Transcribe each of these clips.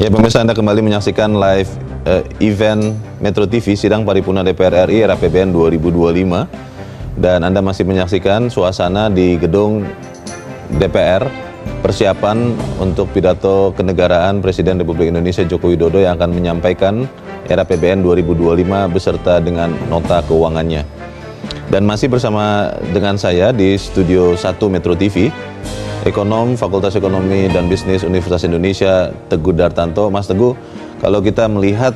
Ya, pemirsa, Anda kembali menyaksikan live event Metro TV Sidang Paripurna DPR RI RAPBN 2025, dan Anda masih menyaksikan suasana di gedung DPR, persiapan untuk pidato kenegaraan Presiden Republik Indonesia Joko Widodo yang akan menyampaikan RAPBN 2025 beserta dengan nota keuangannya. Dan masih bersama dengan saya di Studio 1 Metro TV, Ekonom Fakultas Ekonomi dan Bisnis Universitas Indonesia, Teguh Dartanto. Mas Teguh, kalau kita melihat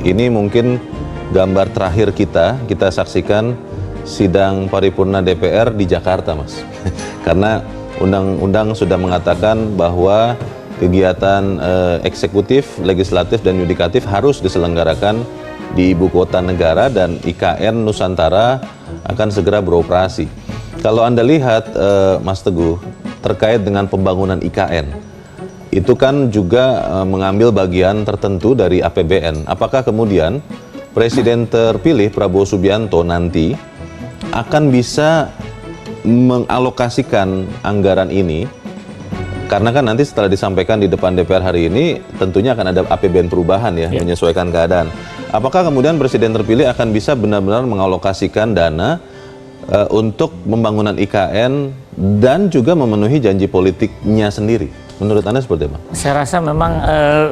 ini mungkin gambar terakhir kita saksikan sidang paripurna DPR di Jakarta, Mas. Karena undang-undang sudah mengatakan bahwa kegiatan eksekutif, legislatif, dan yudikatif harus diselenggarakan di ibu kota negara, dan IKN Nusantara akan segera beroperasi. Kalau Anda lihat, Mas Teguh, terkait dengan pembangunan IKN, itu kan juga mengambil bagian tertentu dari APBN. Apakah kemudian Presiden terpilih Prabowo Subianto nanti akan bisa mengalokasikan anggaran ini? Karena kan nanti setelah disampaikan di depan DPR hari ini, tentunya akan ada APBN perubahan ya, menyesuaikan keadaan. Apakah kemudian Presiden terpilih akan bisa benar-benar mengalokasikan dana untuk pembangunan IKN dan juga memenuhi janji politiknya sendiri? Menurut Anda seperti apa? Saya rasa memang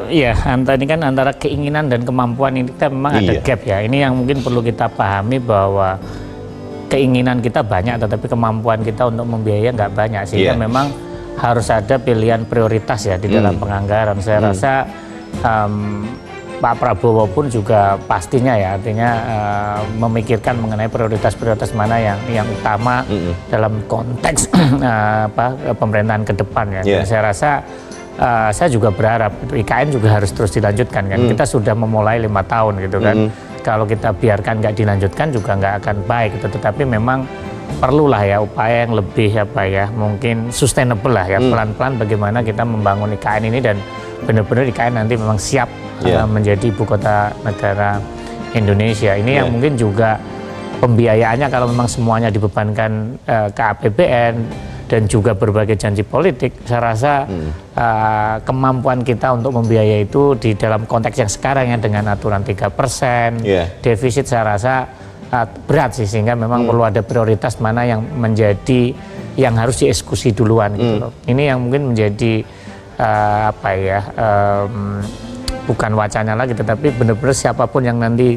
ya, ini kan antara keinginan dan kemampuan ini kita memang ada gap ya. Ini yang mungkin perlu kita pahami, bahwa keinginan kita banyak tetapi kemampuan kita untuk membiayai nggak banyak, sehingga memang harus ada pilihan prioritas ya di dalam penganggaran. Saya rasa Pak Prabowo pun juga pastinya ya, artinya memikirkan mengenai prioritas-prioritas mana yang utama dalam konteks pemerintahan ke depan ya. Dan saya rasa saya juga berharap IKN juga harus terus dilanjutkan kan. Kita sudah memulai 5 tahun gitu kan. Kalau kita biarkan nggak dilanjutkan juga nggak akan baik gitu. Tetapi memang perlulah ya upaya yang lebih mungkin sustainable lah ya, pelan-pelan bagaimana kita membangun IKN ini dan benar-benar IKN nanti memang siap menjadi ibu kota negara Indonesia. Ini yang mungkin juga pembiayaannya kalau memang semuanya dibebankan ke APBN dan juga berbagai janji politik, saya rasa kemampuan kita untuk membiayai itu di dalam konteks yang sekarang ya, dengan aturan 3%, defisit saya rasa berat sih, sehingga memang perlu ada prioritas mana yang menjadi yang harus dieksekusi duluan gitu loh. Ini yang mungkin menjadi bukan wacana lagi, tetapi benar-benar siapapun yang nanti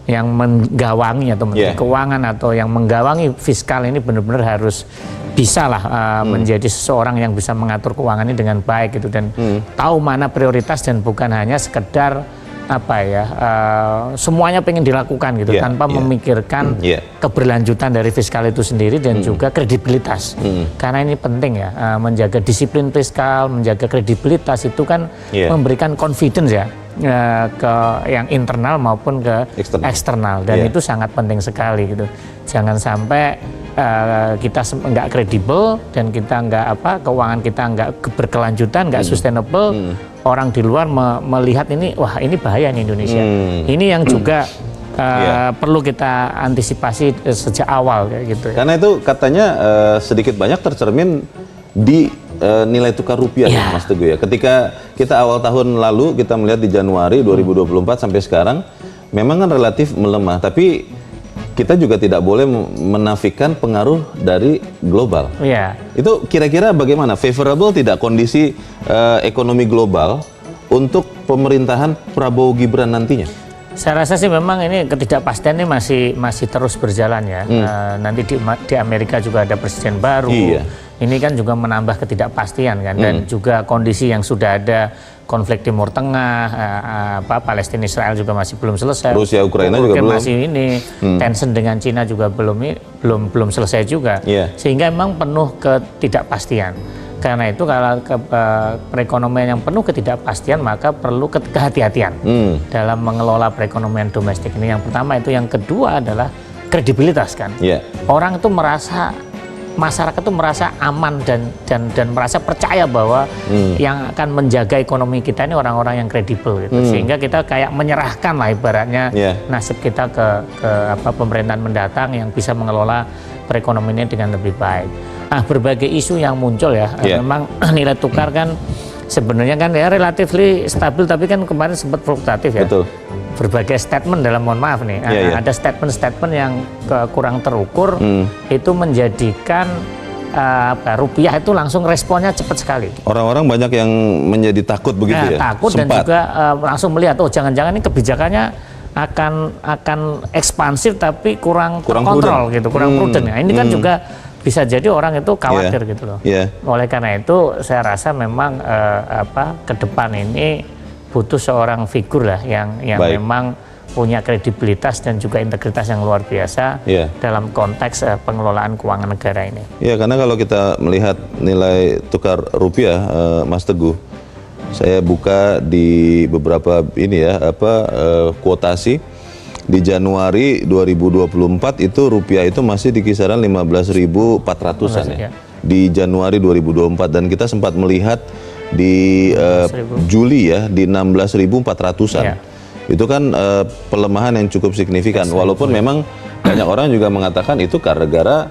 yang menggawangi atau menteri keuangan atau yang menggawangi fiskal ini benar-benar harus bisa lah menjadi seseorang yang bisa mengatur keuangan ini dengan baik gitu, dan tahu mana prioritas dan bukan hanya sekedar semuanya pengen dilakukan gitu tanpa memikirkan keberlanjutan dari fiskal itu sendiri dan juga kredibilitas. Karena ini penting ya, menjaga disiplin fiskal, menjaga kredibilitas itu kan memberikan confidence ya ke yang internal maupun ke eksternal, dan itu sangat penting sekali gitu. Jangan sampai kita nggak kredibel dan kita nggak keuangan kita nggak berkelanjutan, nggak sustainable. Orang di luar melihat ini, wah ini bahaya nih Indonesia. Ini yang juga perlu kita antisipasi sejak awal kayak gitu. Karena itu katanya sedikit banyak tercermin di nilai tukar rupiah ya, Mas Teguh ya. Ketika kita awal tahun lalu kita melihat di Januari 2024 sampai sekarang memang kan relatif melemah, tapi kita juga tidak boleh menafikan pengaruh dari global. Itu kira-kira bagaimana? Favorable tidak kondisi ekonomi global untuk pemerintahan Prabowo Gibran nantinya? Saya rasa sih memang ini ketidakpastian ini masih terus berjalan ya. Nanti di Amerika juga ada presiden baru. Ini kan juga menambah ketidakpastian kan, dan juga kondisi yang sudah ada konflik Timur Tengah, Palestina Israel juga masih belum selesai. Rusia Ukraina juga belum. Masih ini tension dengan Cina juga belum selesai juga. Sehingga memang penuh ketidakpastian. Karena itu kalau perekonomian yang penuh ketidakpastian, maka perlu kehati-hatian dalam mengelola perekonomian domestik ini. Yang pertama itu, yang kedua adalah kredibilitas kan. Orang itu masyarakat itu merasa aman dan merasa percaya bahwa yang akan menjaga ekonomi kita ini orang-orang yang kredibel gitu. Sehingga kita kayak menyerahkan lah ibaratnya nasib kita ke pemerintahan mendatang yang bisa mengelola perekonomiannya dengan lebih baik. Berbagai isu yang muncul ya, memang nilai tukar kan sebenarnya kan ya relatif stabil, tapi kan kemarin sempat fluktuatif ya. Betul. Berbagai statement dalam, mohon maaf nih, ada statement-statement yang kurang terukur, itu menjadikan rupiah itu langsung responnya cepat sekali. Orang-orang banyak yang menjadi takut begitu ya? Takut. Sempat. Dan juga langsung melihat, oh jangan-jangan ini kebijakannya akan ekspansif tapi kurang terkontrol gitu, kurang prudent. Nah, ini kan juga bisa jadi orang itu khawatir gitu loh. Oleh karena itu saya rasa memang ke depan ini butuh seorang figur lah yang memang punya kredibilitas dan juga integritas yang luar biasa dalam konteks pengelolaan keuangan negara ini. Ya, karena kalau kita melihat nilai tukar rupiah, Mas Teguh, saya buka di beberapa kuotasi di Januari 2024 itu rupiah itu masih di kisaran 15.400-an ya. Di Januari 2024, dan kita sempat melihat di Juli ya di 16.400-an. Itu kan pelemahan yang cukup signifikan, walaupun memang banyak orang juga mengatakan itu gara-gara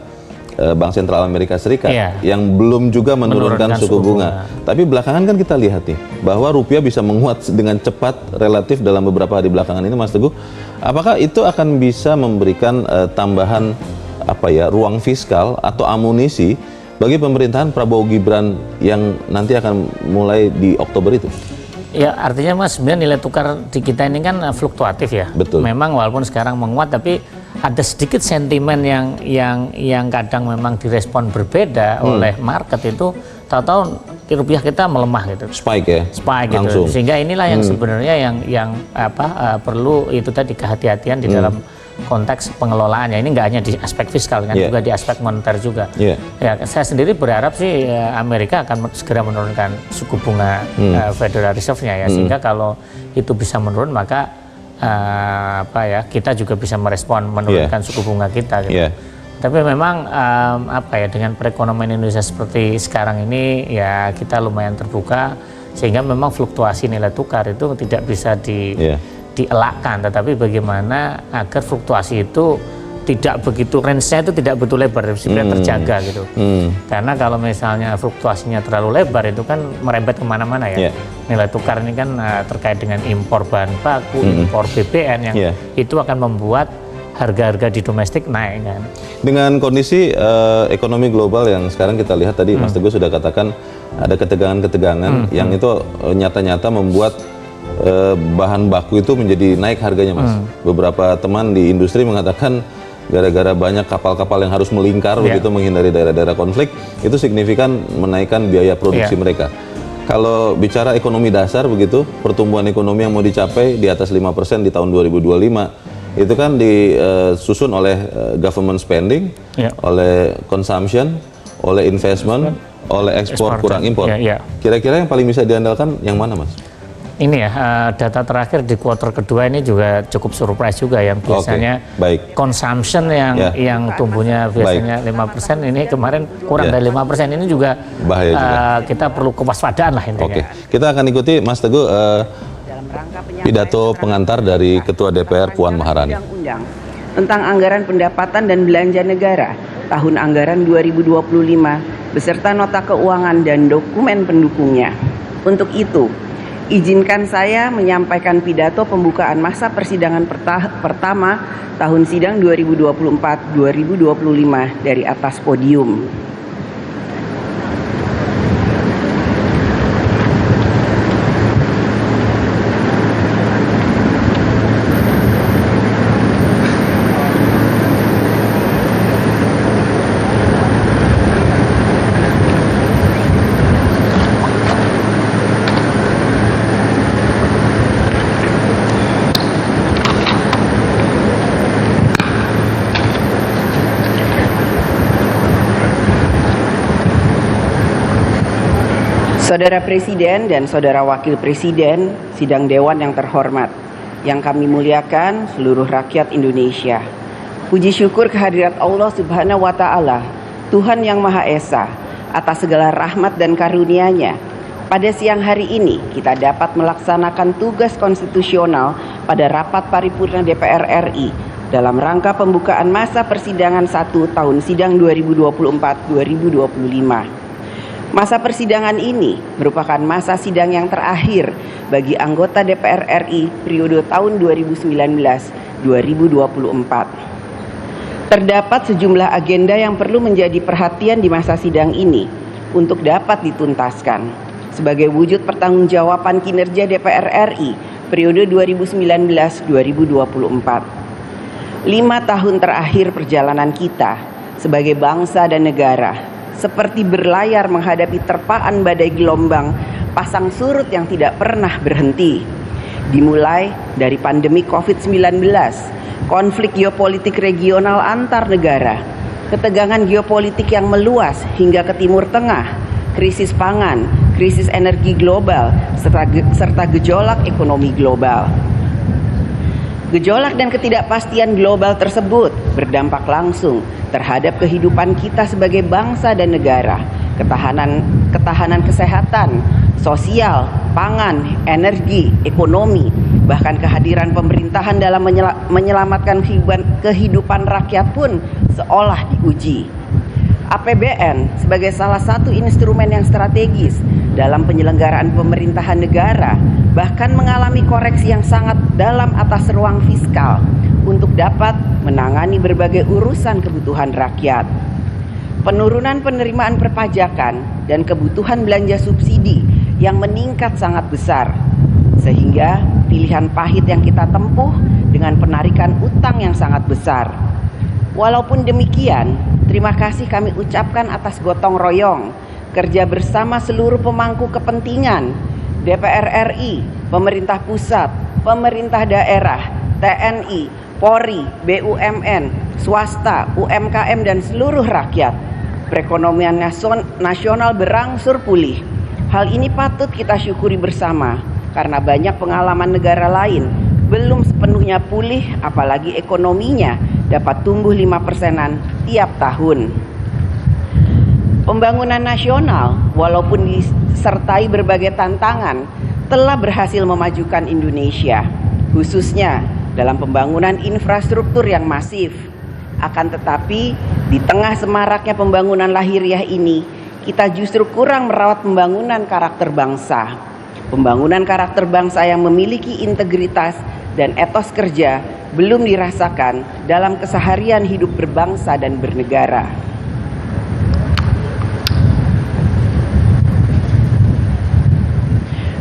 Bank Sentral Amerika Serikat yang belum juga menurunkan suku bunga. Tapi belakangan kan kita lihat nih bahwa rupiah bisa menguat dengan cepat relatif dalam beberapa hari belakangan ini, Mas Teguh. Apakah itu akan bisa memberikan tambahan ruang fiskal atau amunisi bagi pemerintahan Prabowo Gibran yang nanti akan mulai di Oktober itu? Ya, artinya Mas, sebenarnya nilai tukar di kita ini kan fluktuatif ya. Betul. Memang walaupun sekarang menguat, tapi ada sedikit sentimen yang kadang memang direspon berbeda oleh market itu. Tahu-tahu rupiah kita melemah gitu. Spike ya. Spike gitu. Sehingga inilah yang sebenarnya yang perlu itu tadi kehati-hatian di dalam konteks pengelolaannya. Ini nggak hanya di aspek fiskal kan, juga di aspek moneter juga. Ya, saya sendiri berharap sih Amerika akan segera menurunkan suku bunga Federal Reserve-nya ya, sehingga kalau itu bisa menurun maka kita juga bisa merespon menurunkan suku bunga kita gitu. Tapi memang dengan perekonomian Indonesia seperti sekarang ini ya kita lumayan terbuka, sehingga memang fluktuasi nilai tukar itu tidak bisa dielakkan, tetapi bagaimana agar fluktuasi itu tidak begitu, range-nya itu tidak begitu lebar, sebenarnya terjaga gitu. Karena kalau misalnya fluktuasinya terlalu lebar itu kan merembet kemana-mana ya. Nilai tukar ini kan terkait dengan impor bahan baku, impor BBN yang itu akan membuat harga-harga di domestik naik kan. Dengan kondisi ekonomi global yang sekarang kita lihat tadi, Mas Teguh sudah katakan ada ketegangan-ketegangan yang itu nyata-nyata membuat bahan baku itu menjadi naik harganya, Mas. Beberapa teman di industri mengatakan gara-gara banyak kapal-kapal yang harus melingkar begitu menghindari daerah-daerah konflik, itu signifikan menaikkan biaya produksi mereka. Kalau bicara ekonomi dasar begitu, pertumbuhan ekonomi yang mau dicapai di atas 5% di tahun 2025, itu kan disusun oleh government spending, oleh consumption, oleh investment, oleh ekspor kurang impor. Kira-kira yang paling bisa diandalkan yang mana, Mas? Ini ya, data terakhir di kuartal kedua ini juga cukup surprise juga, yang biasanya consumption yang tumbuhnya biasanya 5%, ini kemarin kurang dari 5%, ini juga kita perlu kewaspadaan lah intinya. Kita akan ikuti Mas Teguh pidato pengantar dari Ketua DPR Puan Maharani tentang anggaran pendapatan dan belanja negara tahun anggaran 2025 beserta nota keuangan dan dokumen pendukungnya. Untuk itu, izinkan saya menyampaikan pidato pembukaan masa persidangan pertama tahun sidang 2024-2025 dari atas podium. Saudara Presiden dan Saudara Wakil Presiden, Sidang Dewan yang terhormat, yang kami muliakan seluruh rakyat Indonesia. Puji syukur kehadirat Allah Subhanahu wa Ta'ala, Tuhan yang Maha Esa, atas segala rahmat dan karunia-Nya. Pada siang hari ini kita dapat melaksanakan tugas konstitusional pada rapat paripurna DPR RI dalam rangka pembukaan masa persidangan 1 tahun sidang 2024-2025. Masa persidangan ini merupakan masa sidang yang terakhir bagi anggota DPR RI periode tahun 2019-2024. Terdapat sejumlah agenda yang perlu menjadi perhatian di masa sidang ini untuk dapat dituntaskan sebagai wujud pertanggungjawaban kinerja DPR RI periode 2019-2024. 5 tahun terakhir perjalanan kita sebagai bangsa dan negara seperti berlayar menghadapi terpaan badai gelombang pasang surut yang tidak pernah berhenti. Dimulai dari pandemi COVID-19, konflik geopolitik regional antar negara, ketegangan geopolitik yang meluas hingga ke Timur Tengah, krisis pangan, krisis energi global, serta gejolak ekonomi global. Gejolak dan ketidakpastian global tersebut berdampak langsung terhadap kehidupan kita sebagai bangsa dan negara, ketahanan kesehatan, sosial, pangan, energi, ekonomi, bahkan kehadiran pemerintahan dalam menyelamatkan kehidupan rakyat pun seolah diuji. APBN sebagai salah satu instrumen yang strategis dalam penyelenggaraan pemerintahan negara bahkan mengalami koreksi yang sangat dalam atas ruang fiskal untuk dapat menangani berbagai urusan kebutuhan rakyat. Penurunan penerimaan perpajakan dan kebutuhan belanja subsidi yang meningkat sangat besar, sehingga pilihan pahit yang kita tempuh dengan penarikan utang yang sangat besar. Walaupun demikian, terima kasih kami ucapkan atas gotong royong, kerja bersama seluruh pemangku kepentingan, DPR RI, pemerintah pusat, pemerintah daerah, TNI, Polri, BUMN, swasta, UMKM, dan seluruh rakyat. Perekonomian nasional berangsur pulih. Hal ini patut kita syukuri bersama, karena banyak pengalaman negara lain belum sepenuhnya pulih, apalagi ekonominya dapat tumbuh 5%-an tiap tahun. Pembangunan nasional, walaupun disertai berbagai tantangan, telah berhasil memajukan Indonesia, khususnya dalam pembangunan infrastruktur yang masif. Akan tetapi, di tengah semaraknya pembangunan lahiriah ini, kita justru kurang merawat pembangunan karakter bangsa. Pembangunan karakter bangsa yang memiliki integritas dan etos kerja belum dirasakan dalam keseharian hidup berbangsa dan bernegara.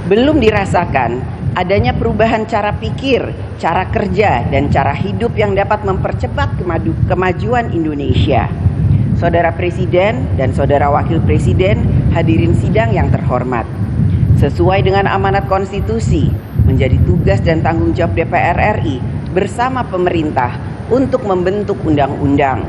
Belum dirasakan adanya perubahan cara pikir, cara kerja, dan cara hidup yang dapat mempercepat kemajuan Indonesia. Saudara Presiden dan Saudara Wakil Presiden, hadirin sidang yang terhormat. Sesuai dengan amanat konstitusi, menjadi tugas dan tanggung jawab DPR RI bersama pemerintah untuk membentuk undang-undang.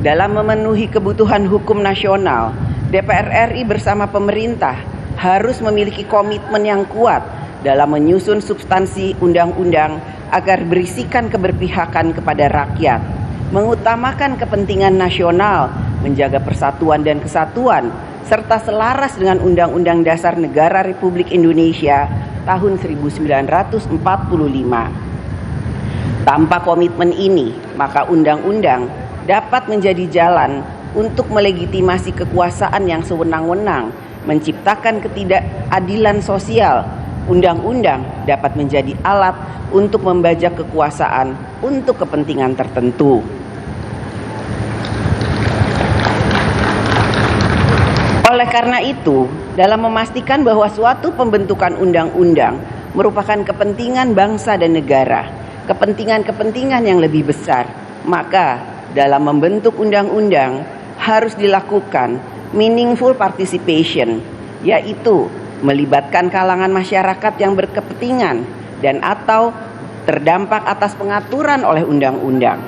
Dalam memenuhi kebutuhan hukum nasional, DPR RI bersama pemerintah harus memiliki komitmen yang kuat dalam menyusun substansi undang-undang agar berisikan keberpihakan kepada rakyat, mengutamakan kepentingan nasional, menjaga persatuan dan kesatuan, serta selaras dengan Undang-Undang Dasar Negara Republik Indonesia tahun 1945. Tanpa komitmen ini, maka undang-undang dapat menjadi jalan untuk melegitimasi kekuasaan yang sewenang-wenang, menciptakan ketidakadilan sosial. Undang-undang dapat menjadi alat untuk membajak kekuasaan untuk kepentingan tertentu. Oleh karena itu, dalam memastikan bahwa suatu pembentukan undang-undang merupakan kepentingan bangsa dan negara, kepentingan-kepentingan yang lebih besar, maka dalam membentuk undang-undang harus dilakukan meaningful participation, yaitu melibatkan kalangan masyarakat yang berkepentingan dan atau terdampak atas pengaturan oleh undang-undang.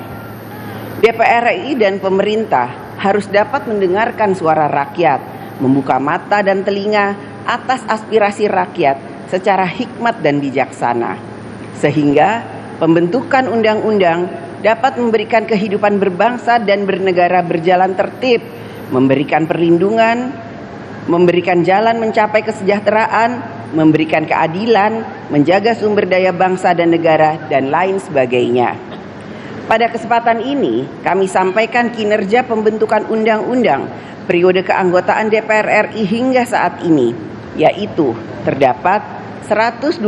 DPR RI dan pemerintah harus dapat mendengarkan suara rakyat, membuka mata dan telinga atas aspirasi rakyat secara hikmat dan bijaksana, sehingga pembentukan undang-undang dapat memberikan kehidupan berbangsa dan bernegara berjalan tertib, memberikan perlindungan, memberikan jalan mencapai kesejahteraan, memberikan keadilan, menjaga sumber daya bangsa dan negara, dan lain sebagainya. Pada kesempatan ini, kami sampaikan kinerja pembentukan undang-undang periode keanggotaan DPR RI hingga saat ini, yaitu terdapat 126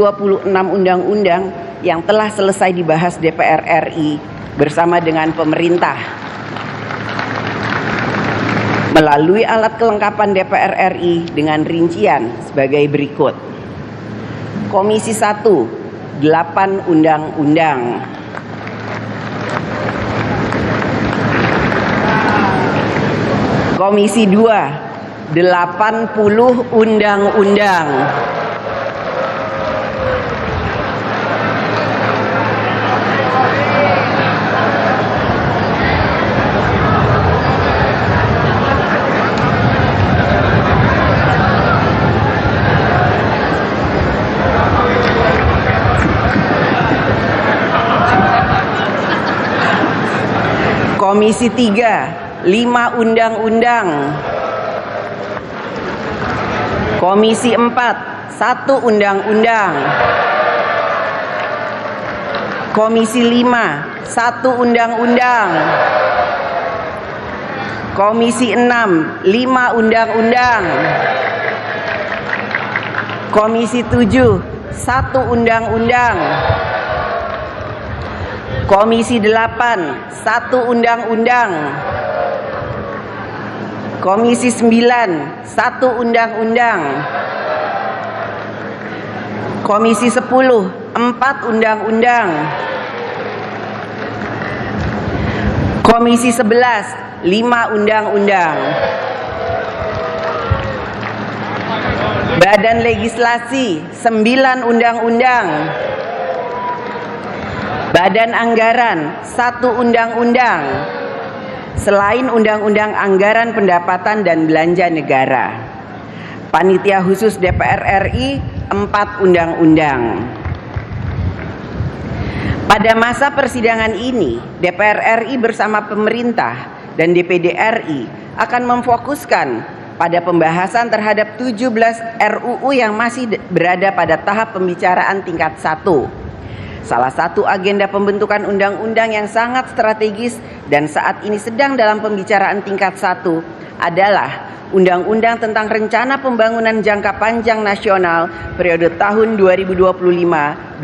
undang-undang yang telah selesai dibahas DPR RI bersama dengan pemerintah. Melalui alat kelengkapan DPR RI dengan rincian sebagai berikut. Komisi 1, 8 undang-undang. Komisi 2, 80 undang-undang. Komisi 3, 5 undang-undang. Komisi 4, 1 undang-undang. Komisi 5, 1 undang-undang. Komisi 6, 5 undang-undang. Komisi 7, 1 undang-undang. Komisi 8, 1 undang-undang. Komisi 9, 1 undang-undang. Komisi 10, 4 undang-undang. Komisi 11, 5 undang-undang. Badan Legislasi, 9 undang-undang. Badan Anggaran, 1 undang-undang. Selain Undang-Undang Anggaran Pendapatan dan Belanja Negara. Panitia Khusus DPR RI, 4 undang-undang. Pada masa persidangan ini, DPR RI bersama pemerintah dan DPD RI akan memfokuskan pada pembahasan terhadap 17 RUU yang masih berada pada tahap pembicaraan tingkat 1. Salah satu agenda pembentukan undang-undang yang sangat strategis dan saat ini sedang dalam pembicaraan tingkat 1 adalah Undang-Undang tentang Rencana Pembangunan Jangka Panjang Nasional periode tahun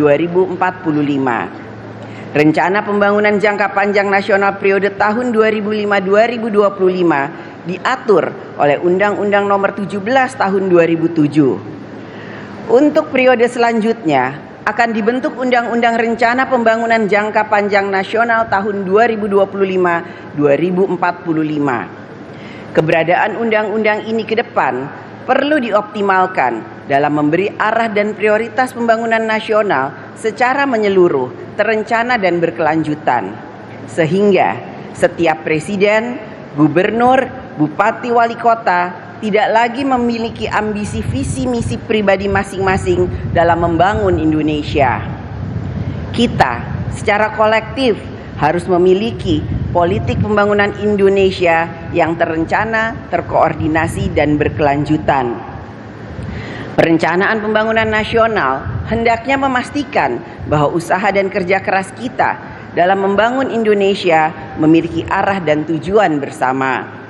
2025-2045. Rencana Pembangunan Jangka Panjang Nasional periode tahun 2005-2025 diatur oleh Undang-Undang Nomor 17 Tahun 2007. Untuk periode selanjutnya akan dibentuk Undang-Undang Rencana Pembangunan Jangka Panjang Nasional tahun 2025-2045. Keberadaan undang-undang ini ke depan perlu dioptimalkan dalam memberi arah dan prioritas pembangunan nasional secara menyeluruh, terencana dan berkelanjutan. Sehingga setiap presiden, gubernur, bupati, wali kota tidak lagi memiliki ambisi visi misi pribadi masing-masing dalam membangun Indonesia. Kita secara kolektif harus memiliki politik pembangunan Indonesia yang terencana, terkoordinasi dan berkelanjutan. Perencanaan pembangunan nasional hendaknya memastikan bahwa usaha dan kerja keras kita dalam membangun Indonesia memiliki arah dan tujuan bersama.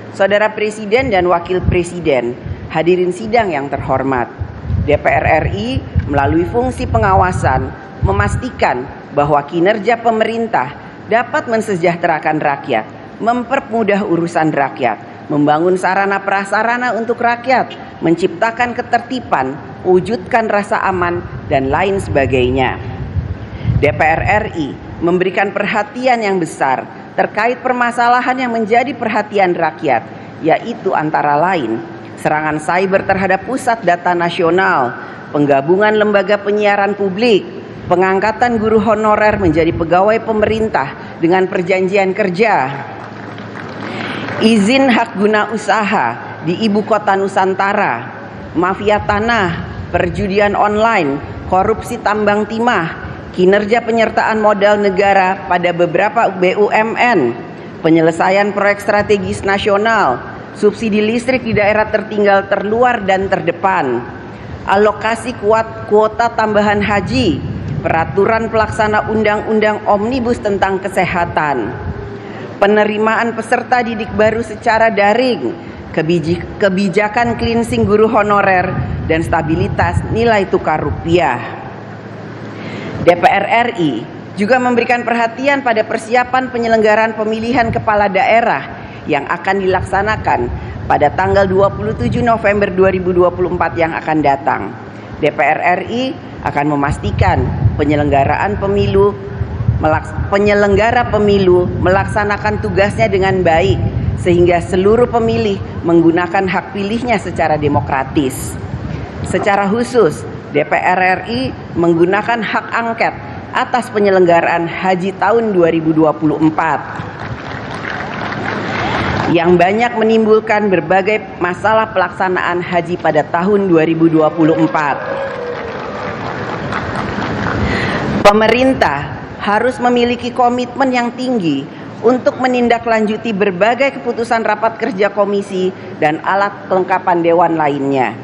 Saudara Presiden dan Wakil Presiden, hadirin sidang yang terhormat, DPR RI melalui fungsi pengawasan memastikan bahwa kinerja pemerintah dapat mensejahterakan rakyat, mempermudah urusan rakyat, membangun sarana prasarana untuk rakyat, menciptakan ketertiban, wujudkan rasa aman, dan lain sebagainya. DPR RI memberikan perhatian yang besar terkait permasalahan yang menjadi perhatian rakyat, yaitu antara lain serangan cyber terhadap pusat data nasional, penggabungan lembaga penyiaran publik, pengangkatan guru honorer menjadi pegawai pemerintah dengan perjanjian kerja, izin hak guna usaha di ibu kota Nusantara, mafia tanah, perjudian online, korupsi tambang timah, kinerja penyertaan modal negara pada beberapa BUMN, penyelesaian proyek strategis nasional, subsidi listrik di daerah tertinggal, terluar dan terdepan, alokasi kuota tambahan haji, peraturan pelaksana undang-undang omnibus tentang kesehatan, penerimaan peserta didik baru secara daring, kebijakan cleansing guru honorer, dan stabilitas nilai tukar rupiah. DPR RI juga memberikan perhatian pada persiapan penyelenggaraan pemilihan kepala daerah yang akan dilaksanakan pada tanggal 27 November 2024 yang akan datang. DPR RI akan memastikan penyelenggara pemilu melaksanakan tugasnya dengan baik sehingga seluruh pemilih menggunakan hak pilihnya secara demokratis. Secara khusus, DPR RI menggunakan hak angket atas penyelenggaraan haji tahun 2024 yang banyak menimbulkan berbagai masalah pelaksanaan haji pada tahun 2024. Pemerintah harus memiliki komitmen yang tinggi untuk menindaklanjuti berbagai keputusan rapat kerja komisi dan alat kelengkapan dewan lainnya.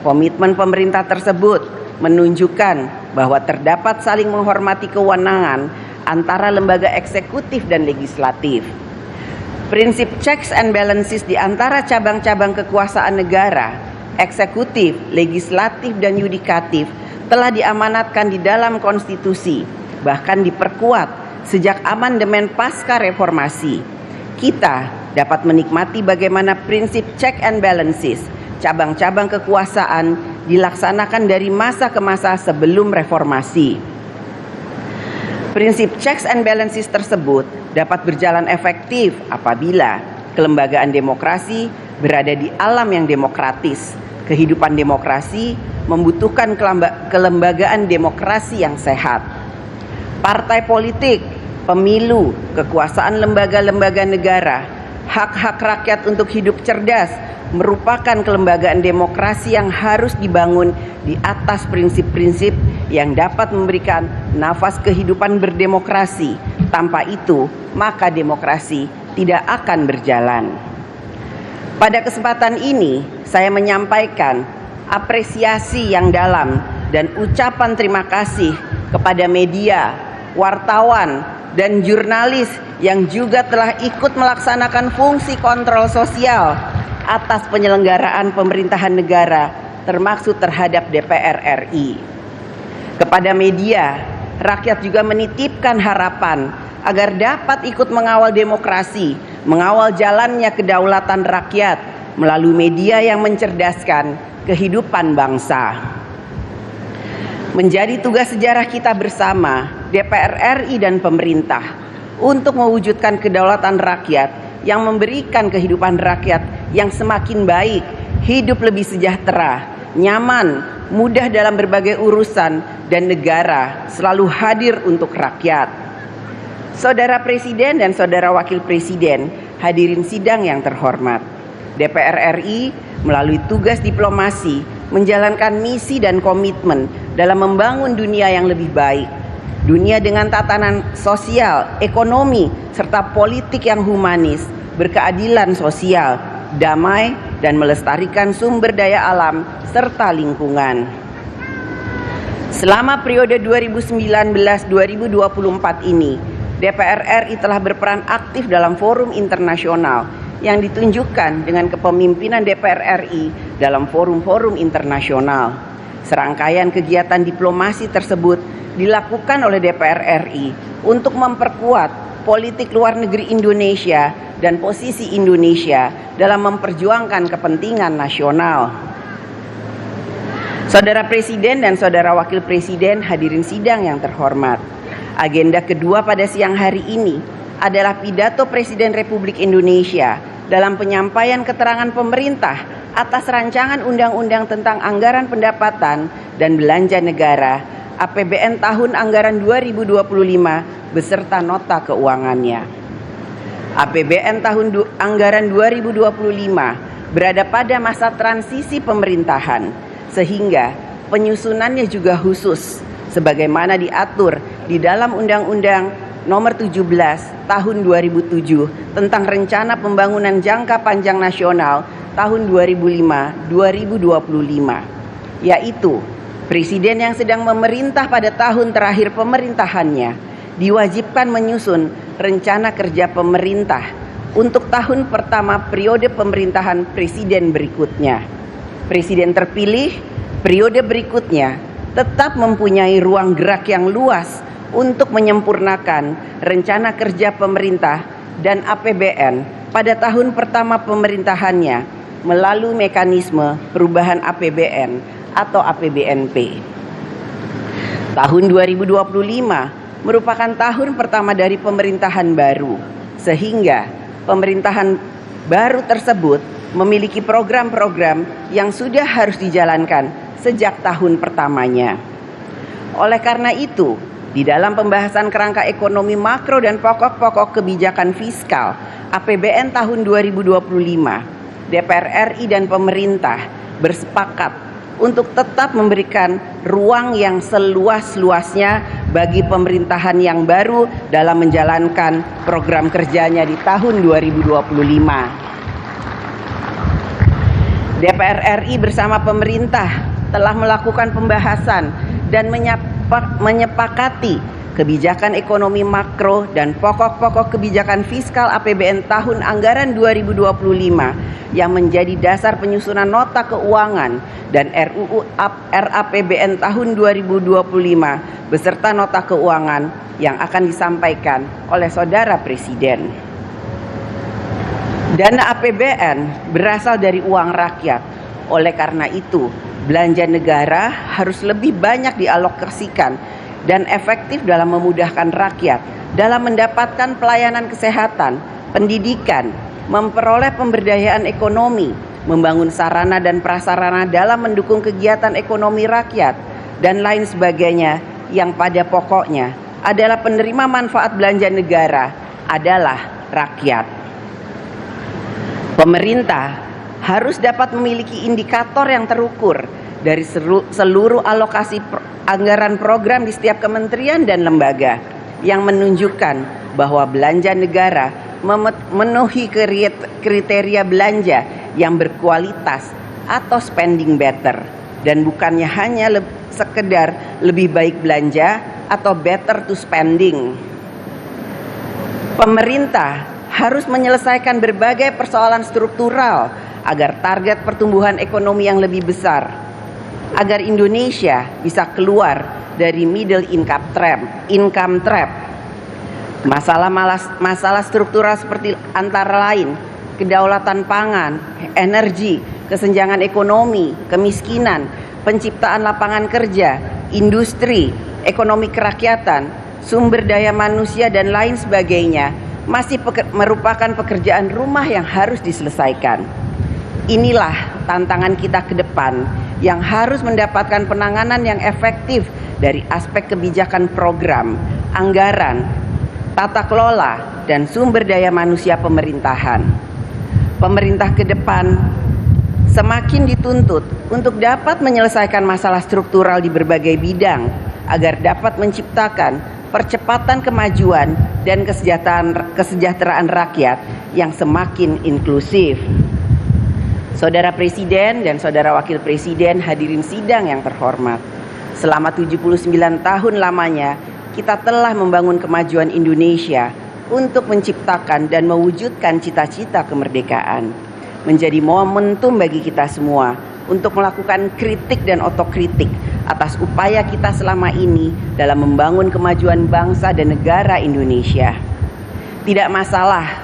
Komitmen pemerintah tersebut menunjukkan bahwa terdapat saling menghormati kewenangan antara lembaga eksekutif dan legislatif. Prinsip checks and balances di antara cabang-cabang kekuasaan negara, eksekutif, legislatif, dan yudikatif telah diamanatkan di dalam konstitusi, bahkan diperkuat sejak amandemen pasca reformasi. Kita dapat menikmati bagaimana prinsip check and balances, cabang-cabang kekuasaan dilaksanakan dari masa ke masa sebelum reformasi. Prinsip checks and balances tersebut dapat berjalan efektif apabila kelembagaan demokrasi berada di alam yang demokratis. Kehidupan demokrasi membutuhkan kelembagaan demokrasi yang sehat. Partai politik, pemilu, kekuasaan lembaga-lembaga negara, hak-hak rakyat untuk hidup cerdas merupakan kelembagaan demokrasi yang harus dibangun di atas prinsip-prinsip yang dapat memberikan nafas kehidupan berdemokrasi. Tanpa itu, maka demokrasi tidak akan berjalan. Pada kesempatan ini, saya menyampaikan apresiasi yang dalam dan ucapan terima kasih kepada media, wartawan, dan jurnalis yang juga telah ikut melaksanakan fungsi kontrol sosial atas penyelenggaraan pemerintahan negara, termasuk terhadap DPR RI. Kepada media, rakyat juga menitipkan harapan agar dapat ikut mengawal demokrasi, mengawal jalannya kedaulatan rakyat melalui media yang mencerdaskan kehidupan bangsa. Menjadi tugas sejarah kita bersama, DPR RI dan pemerintah, untuk mewujudkan kedaulatan rakyat yang memberikan kehidupan rakyat yang semakin baik, hidup lebih sejahtera, nyaman, mudah dalam berbagai urusan, dan negara selalu hadir untuk rakyat. Saudara Presiden dan Saudara Wakil Presiden, hadirin sidang yang terhormat, DPR RI melalui tugas diplomasi menjalankan misi dan komitmen dalam membangun dunia yang lebih baik. Dunia dengan tatanan sosial, ekonomi, serta politik yang humanis, berkeadilan sosial, damai, dan melestarikan sumber daya alam serta lingkungan. Selama periode 2019-2024 ini, DPR RI telah berperan aktif dalam forum internasional yang ditunjukkan dengan kepemimpinan DPR RI dalam forum-forum internasional. Serangkaian kegiatan diplomasi tersebut dilakukan oleh DPR RI untuk memperkuat politik luar negeri Indonesia dan posisi Indonesia dalam memperjuangkan kepentingan nasional. Saudara Presiden dan Saudara Wakil Presiden, hadirin sidang yang terhormat, agenda kedua pada siang hari ini adalah pidato Presiden Republik Indonesia dalam penyampaian keterangan pemerintah atas rancangan undang-undang tentang anggaran pendapatan dan belanja negara APBN tahun anggaran 2025 beserta nota keuangannya. APBN tahun anggaran 2025 berada pada masa transisi pemerintahan, sehingga penyusunannya juga khusus sebagaimana diatur di dalam Undang-Undang Nomor 17 Tahun 2007 tentang Rencana Pembangunan Jangka Panjang Nasional tahun 2005-2025, yaitu Presiden yang sedang memerintah pada tahun terakhir pemerintahannya diwajibkan menyusun rencana kerja pemerintah untuk tahun pertama periode pemerintahan presiden berikutnya. Presiden terpilih periode berikutnya tetap mempunyai ruang gerak yang luas untuk menyempurnakan rencana kerja pemerintah dan APBN pada tahun pertama pemerintahannya melalui mekanisme perubahan APBN atau APBNP. Tahun 2025 merupakan tahun pertama dari pemerintahan baru, sehingga pemerintahan baru tersebut memiliki program-program yang sudah harus dijalankan sejak tahun pertamanya. Oleh karena itu, di dalam pembahasan kerangka ekonomi makro dan pokok-pokok kebijakan fiskal APBN tahun 2025, DPR RI dan pemerintah bersepakat untuk tetap memberikan ruang yang seluas-luasnya bagi pemerintahan yang baru dalam menjalankan program kerjanya di tahun 2025. DPR RI bersama pemerintah telah melakukan pembahasan dan menyepakati kebijakan ekonomi makro dan pokok-pokok kebijakan fiskal APBN tahun anggaran 2025 yang menjadi dasar penyusunan nota keuangan dan RUU RAPBN tahun 2025 beserta nota keuangan yang akan disampaikan oleh Saudara Presiden. Dana APBN berasal dari uang rakyat. Oleh karena itu, belanja negara harus lebih banyak dialokasikan dan efektif dalam memudahkan rakyat dalam mendapatkan pelayanan kesehatan, pendidikan, memperoleh pemberdayaan ekonomi, membangun sarana dan prasarana dalam mendukung kegiatan ekonomi rakyat, dan lain sebagainya yang pada pokoknya adalah penerima manfaat belanja negara adalah rakyat. Pemerintah harus dapat memiliki indikator yang terukur dari seluruh alokasi anggaran program di setiap kementerian dan lembaga yang menunjukkan bahwa belanja negara memenuhi kriteria belanja yang berkualitas atau spending better dan bukannya hanya sekedar lebih baik belanja atau better to spending. Pemerintah harus menyelesaikan berbagai persoalan struktural agar target pertumbuhan ekonomi yang lebih besar, agar Indonesia bisa keluar dari middle income trap. Masalah struktural seperti antara lain kedaulatan pangan, energi, kesenjangan ekonomi, kemiskinan, penciptaan lapangan kerja, industri, ekonomi kerakyatan, sumber daya manusia dan lain sebagainya masih merupakan pekerjaan rumah yang harus diselesaikan. Inilah tantangan kita ke depan yang harus mendapatkan penanganan yang efektif dari aspek kebijakan program, anggaran, tata kelola, dan sumber daya manusia pemerintahan. Pemerintah ke depan semakin dituntut untuk dapat menyelesaikan masalah struktural di berbagai bidang agar dapat menciptakan percepatan kemajuan dan kesejahteraan rakyat yang semakin inklusif. Saudara Presiden dan Saudara Wakil Presiden, hadirin sidang yang terhormat. Selama 79 tahun lamanya, kita telah membangun kemajuan Indonesia untuk menciptakan dan mewujudkan cita-cita kemerdekaan. Menjadi momentum bagi kita semua untuk melakukan kritik dan otokritik atas upaya kita selama ini dalam membangun kemajuan bangsa dan negara Indonesia. Tidak masalah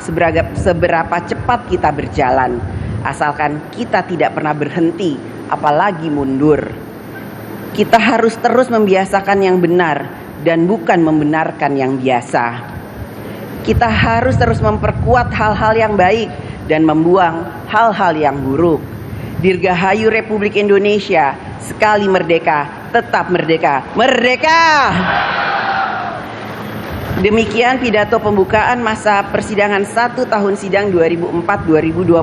seberapa cepat kita berjalan, asalkan kita tidak pernah berhenti, apalagi mundur. Kita harus terus membiasakan yang benar dan bukan membenarkan yang biasa. Kita harus terus memperkuat hal-hal yang baik dan membuang hal-hal yang buruk. Dirgahayu Republik Indonesia, sekali merdeka, tetap merdeka. Merdeka! Demikian pidato pembukaan masa persidangan 1 tahun sidang 2004-2025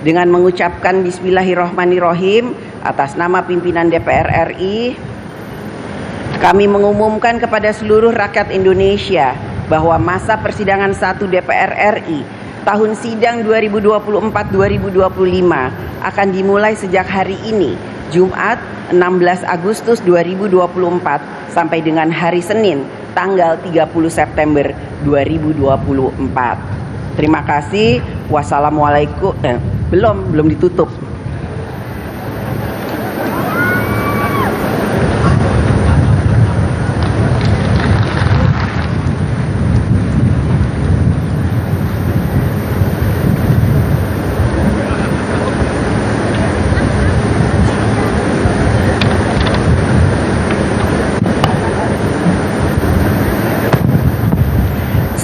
dengan mengucapkan Bismillahirrahmanirrahim atas nama pimpinan DPR RI. Kami mengumumkan kepada seluruh rakyat Indonesia bahwa masa persidangan 1 DPR RI tahun sidang 2024-2025 akan dimulai sejak hari ini, Jumat 16 Agustus 2024 sampai dengan hari Senin tanggal 30 September 2024. Terima kasih. Wassalamualaikum. Belum ditutup.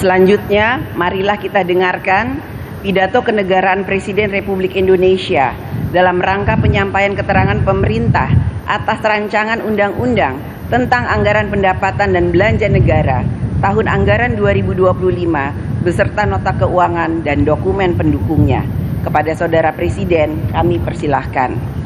Selanjutnya, marilah kita dengarkan pidato kenegaraan Presiden Republik Indonesia dalam rangka penyampaian keterangan pemerintah atas rancangan undang-undang tentang anggaran pendapatan dan belanja negara tahun anggaran 2025 beserta nota keuangan dan dokumen pendukungnya. Kepada Saudara Presiden, kami persilahkan.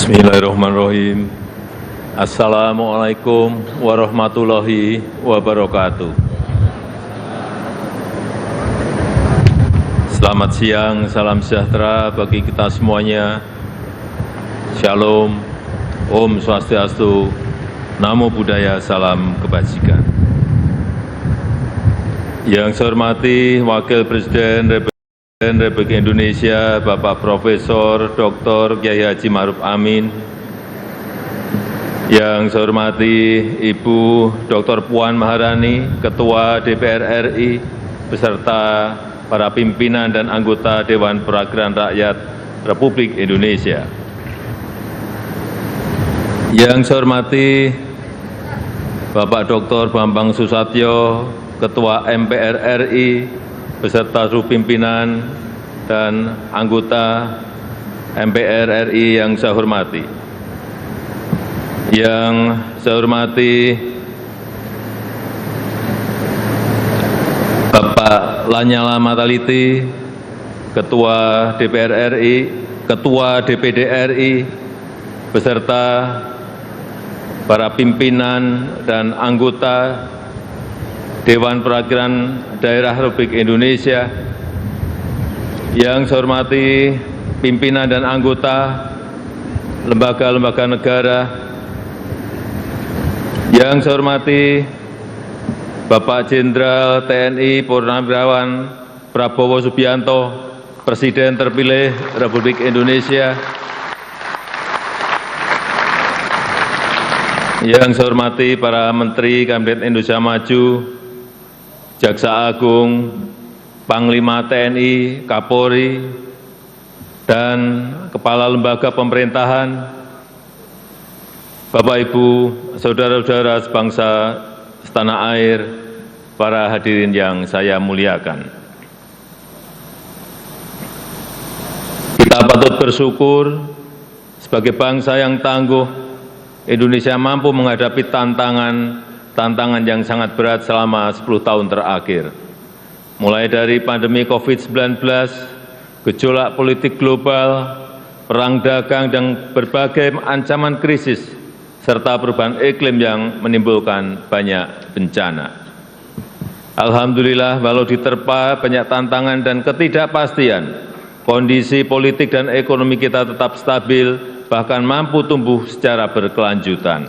Bismillahirrahmanirrahim. Assalamualaikum warahmatullahi wabarakatuh. Selamat siang, salam sejahtera bagi kita semuanya. Shalom, Om Swastiastu, Namo Buddhaya, salam kebajikan. Yang saya hormati Wakil Presiden Republik Indonesia Bapak Profesor Dr. Kiai Haji Ma'ruf Amin, yang saya hormati Ibu Dr. Puan Maharani, Ketua DPR RI, beserta para pimpinan dan anggota Dewan Perwakilan Rakyat Republik Indonesia. Yang saya hormati Bapak Dr. Bambang Susatyo, Ketua MPR RI, beserta seluruh pimpinan dan anggota MPR RI yang saya hormati. Yang saya hormati Bapak Lanyala Mataliti, Ketua DPR RI, Ketua DPD RI, beserta para pimpinan dan anggota Dewan Perwakilan Daerah Republik Indonesia. Yang saya hormati pimpinan dan anggota lembaga-lembaga negara. Yang saya hormati Bapak Jenderal TNI Purnawirawan Prabowo Subianto, Presiden terpilih Republik Indonesia. Yang saya hormati para Menteri Kabinet Indonesia Maju, Jaksa Agung, Panglima TNI, Kapolri, dan Kepala Lembaga Pemerintahan, Bapak Ibu, Saudara-saudara sebangsa setanah air, para hadirin yang saya muliakan. Kita patut bersyukur sebagai bangsa yang tangguh, Indonesia mampu menghadapi tantangan yang sangat berat selama 10 tahun terakhir. Mulai dari pandemi COVID-19, gejolak politik global, perang dagang, dan berbagai ancaman krisis, serta perubahan iklim yang menimbulkan banyak bencana. Alhamdulillah, walau diterpa banyak tantangan dan ketidakpastian, kondisi politik dan ekonomi kita tetap stabil, bahkan mampu tumbuh secara berkelanjutan.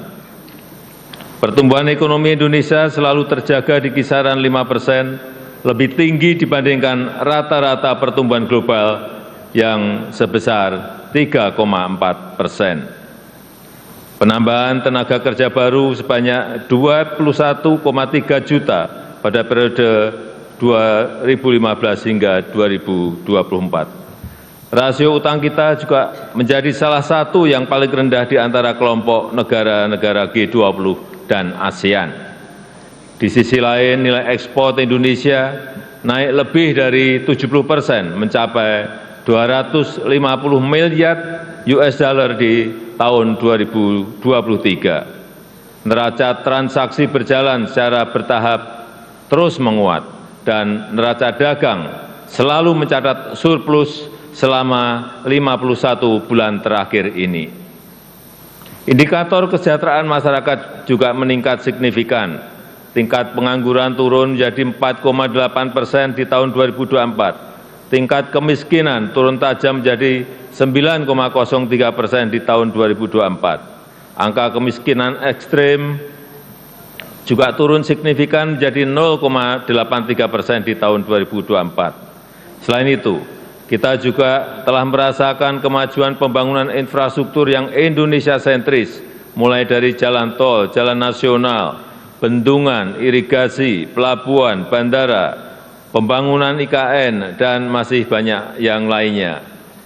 Pertumbuhan ekonomi Indonesia selalu terjaga di kisaran 5%, lebih tinggi dibandingkan rata-rata pertumbuhan global yang sebesar 3,4%. Penambahan tenaga kerja baru sebanyak 21,3 juta pada periode 2015 hingga 2024. Rasio utang kita juga menjadi salah satu yang paling rendah di antara kelompok negara-negara G20 dan ASEAN. Di sisi lain, nilai ekspor Indonesia naik lebih dari 70%, mencapai 250 miliar US dollar di tahun 2023. Neraca transaksi berjalan secara bertahap terus menguat dan neraca dagang selalu mencatat surplus selama 51 bulan terakhir ini. Indikator kesejahteraan masyarakat juga meningkat signifikan. Tingkat pengangguran turun menjadi 4,8% di tahun 2024. Tingkat kemiskinan turun tajam menjadi 9,03% di tahun 2024. Angka kemiskinan ekstrim juga turun signifikan menjadi 0,83% di tahun 2024. Selain itu, kita juga telah merasakan kemajuan pembangunan infrastruktur yang Indonesia sentris, mulai dari jalan tol, jalan nasional, bendungan, irigasi, pelabuhan, bandara, pembangunan IKN, dan masih banyak yang lainnya.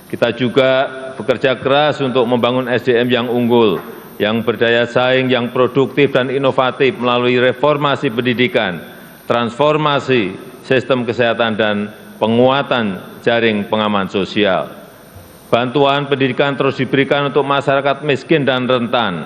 Kita juga bekerja keras untuk membangun SDM yang unggul, yang berdaya saing, yang produktif dan inovatif melalui reformasi pendidikan, transformasi sistem kesehatan, dan penguatan jaring pengaman sosial. Bantuan pendidikan terus diberikan untuk masyarakat miskin dan rentan.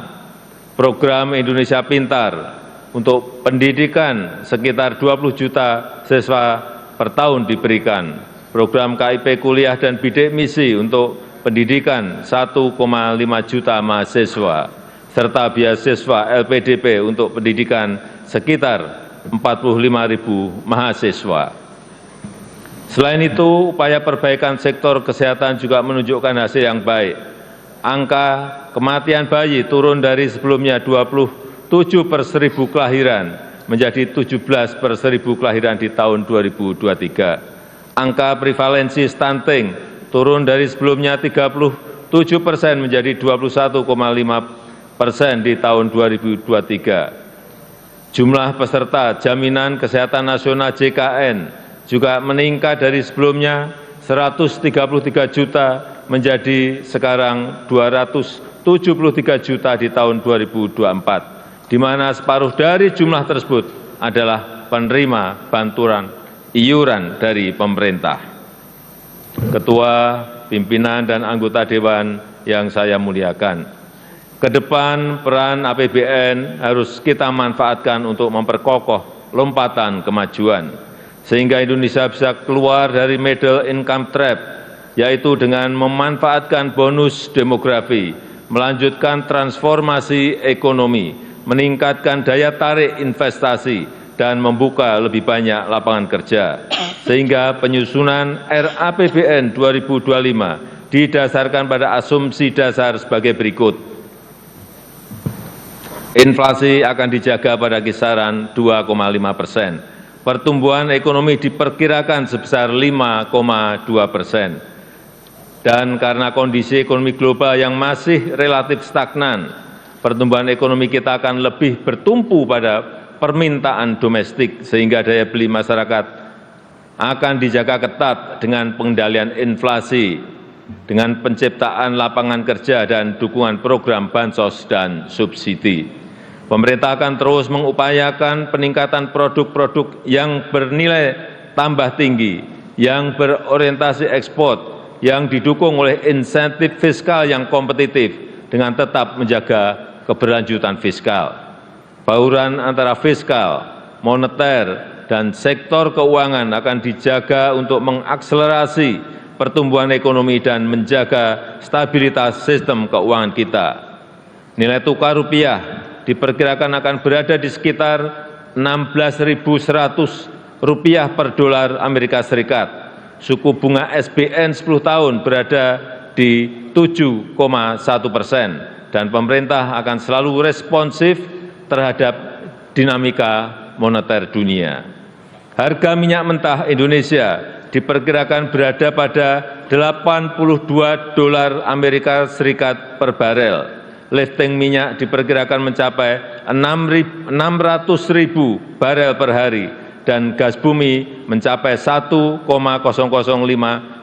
Program Indonesia Pintar untuk pendidikan sekitar 20 juta siswa per tahun diberikan. Program KIP kuliah dan bidik misi untuk pendidikan 1,5 juta mahasiswa, serta beasiswa LPDP untuk pendidikan sekitar 45.000 mahasiswa. Selain itu, upaya perbaikan sektor kesehatan juga menunjukkan hasil yang baik. Angka kematian bayi turun dari sebelumnya 27 per 1000 kelahiran menjadi 17 per 1000 kelahiran di tahun 2023. Angka prevalensi stunting turun dari sebelumnya 37% menjadi 21,5% di tahun 2023. Jumlah peserta Jaminan Kesehatan Nasional JKN juga meningkat dari sebelumnya 133 juta menjadi sekarang 273 juta di tahun 2024, di mana separuh dari jumlah tersebut adalah penerima bantuan iuran dari pemerintah. Ketua, pimpinan, dan anggota Dewan yang saya muliakan, ke depan peran APBN harus kita manfaatkan untuk memperkokoh lompatan kemajuan, sehingga Indonesia bisa keluar dari middle income trap, yaitu dengan memanfaatkan bonus demografi, melanjutkan transformasi ekonomi, meningkatkan daya tarik investasi, dan membuka lebih banyak lapangan kerja, sehingga penyusunan RAPBN 2025 didasarkan pada asumsi dasar sebagai berikut. Inflasi akan dijaga pada kisaran 2,5%. Pertumbuhan ekonomi diperkirakan sebesar 5,2%. Dan karena kondisi ekonomi global yang masih relatif stagnan, pertumbuhan ekonomi kita akan lebih bertumpu pada permintaan domestik, sehingga daya beli masyarakat akan dijaga ketat dengan pengendalian inflasi, dengan penciptaan lapangan kerja dan dukungan program bansos dan subsidi. Pemerintah akan terus mengupayakan peningkatan produk-produk yang bernilai tambah tinggi, yang berorientasi ekspor, yang didukung oleh insentif fiskal yang kompetitif dengan tetap menjaga keberlanjutan fiskal. Bauran antara fiskal, moneter, dan sektor keuangan akan dijaga untuk mengakselerasi pertumbuhan ekonomi dan menjaga stabilitas sistem keuangan kita. Nilai tukar rupiah diperkirakan akan berada di sekitar 16.100 rupiah per dolar Amerika Serikat. Suku bunga SBN 10 tahun berada di 7,1%, dan pemerintah akan selalu responsif terhadap dinamika moneter dunia. Harga minyak mentah Indonesia diperkirakan berada pada 82 dolar Amerika Serikat per barel. Lifting minyak diperkirakan mencapai 600.000 barel per hari, dan gas bumi mencapai 1,005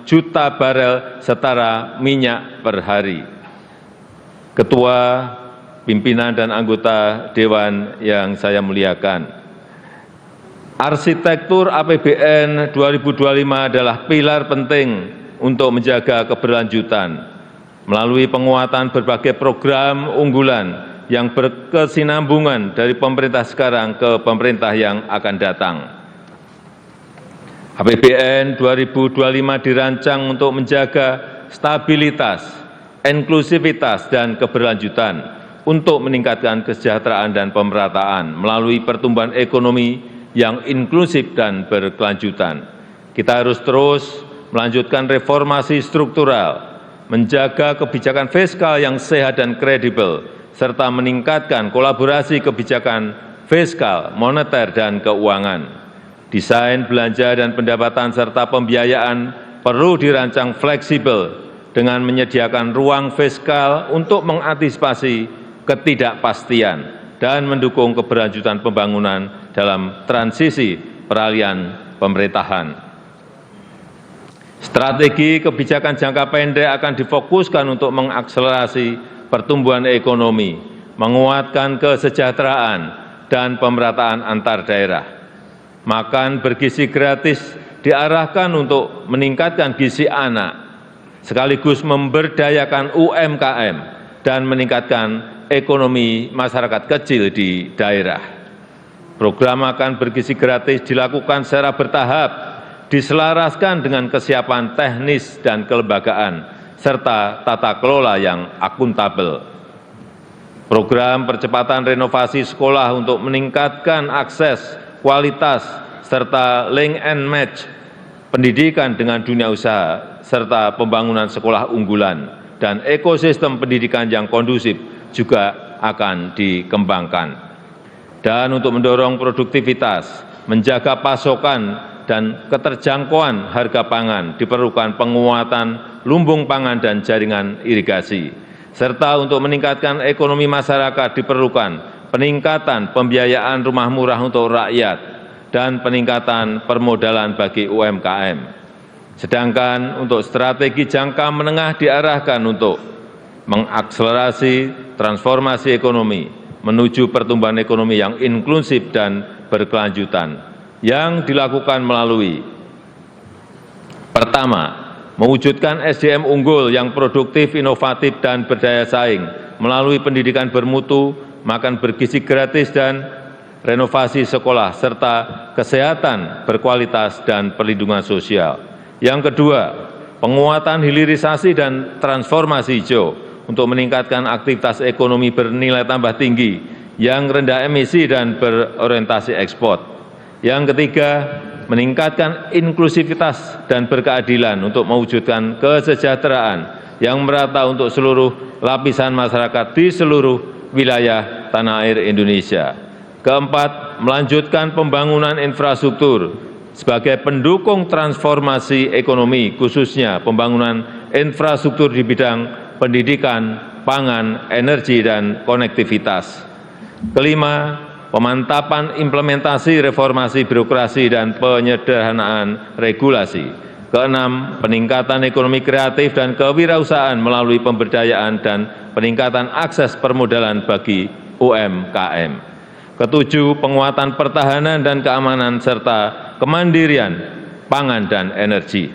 juta barel setara minyak per hari. Ketua, pimpinan, dan anggota Dewan yang saya muliakan, arsitektur APBN 2025 adalah pilar penting untuk menjaga keberlanjutan melalui penguatan berbagai program unggulan yang berkesinambungan dari pemerintah sekarang ke pemerintah yang akan datang. APBN 2025 dirancang untuk menjaga stabilitas, inklusivitas, dan keberlanjutan untuk meningkatkan kesejahteraan dan pemerataan melalui pertumbuhan ekonomi yang inklusif dan berkelanjutan. Kita harus terus melanjutkan reformasi struktural, menjaga kebijakan fiskal yang sehat dan kredibel, serta meningkatkan kolaborasi kebijakan fiskal, moneter, dan keuangan. Desain belanja dan pendapatan serta pembiayaan perlu dirancang fleksibel dengan menyediakan ruang fiskal untuk mengantisipasi ketidakpastian dan mendukung keberlanjutan pembangunan dalam transisi peralihan pemerintahan. Strategi kebijakan jangka pendek akan difokuskan untuk mengakselerasi pertumbuhan ekonomi, menguatkan kesejahteraan, dan pemerataan antar daerah. Makan bergizi gratis diarahkan untuk meningkatkan gizi anak, sekaligus memberdayakan UMKM dan meningkatkan ekonomi masyarakat kecil di daerah. Program makan bergizi gratis dilakukan secara bertahap, diselaraskan dengan kesiapan teknis dan kelembagaan, serta tata kelola yang akuntabel. Program percepatan renovasi sekolah untuk meningkatkan akses, kualitas, serta link and match pendidikan dengan dunia usaha, serta pembangunan sekolah unggulan dan ekosistem pendidikan yang kondusif juga akan dikembangkan. Dan untuk mendorong produktivitas, menjaga pasokan dan keterjangkauan harga pangan, diperlukan penguatan lumbung pangan dan jaringan irigasi. Serta untuk meningkatkan ekonomi masyarakat diperlukan peningkatan pembiayaan rumah murah untuk rakyat dan peningkatan permodalan bagi UMKM. Sedangkan untuk strategi jangka menengah diarahkan untuk mengakselerasi transformasi ekonomi menuju pertumbuhan ekonomi yang inklusif dan berkelanjutan, yang dilakukan melalui pertama, mewujudkan SDM unggul yang produktif, inovatif, dan berdaya saing melalui pendidikan bermutu, makan bergizi gratis, dan renovasi sekolah, serta kesehatan berkualitas dan perlindungan sosial. Yang kedua, penguatan hilirisasi dan transformasi hijau untuk meningkatkan aktivitas ekonomi bernilai tambah tinggi yang rendah emisi dan berorientasi ekspor. Yang ketiga, meningkatkan inklusivitas dan berkeadilan untuk mewujudkan kesejahteraan yang merata untuk seluruh lapisan masyarakat di seluruh wilayah tanah air Indonesia. Keempat, melanjutkan pembangunan infrastruktur sebagai pendukung transformasi ekonomi, khususnya pembangunan infrastruktur di bidang pendidikan, pangan, energi, dan konektivitas. Kelima, pemantapan implementasi reformasi birokrasi dan penyederhanaan regulasi. Keenam, peningkatan ekonomi kreatif dan kewirausahaan melalui pemberdayaan dan peningkatan akses permodalan bagi UMKM. Ketujuh, penguatan pertahanan dan keamanan serta kemandirian pangan dan energi.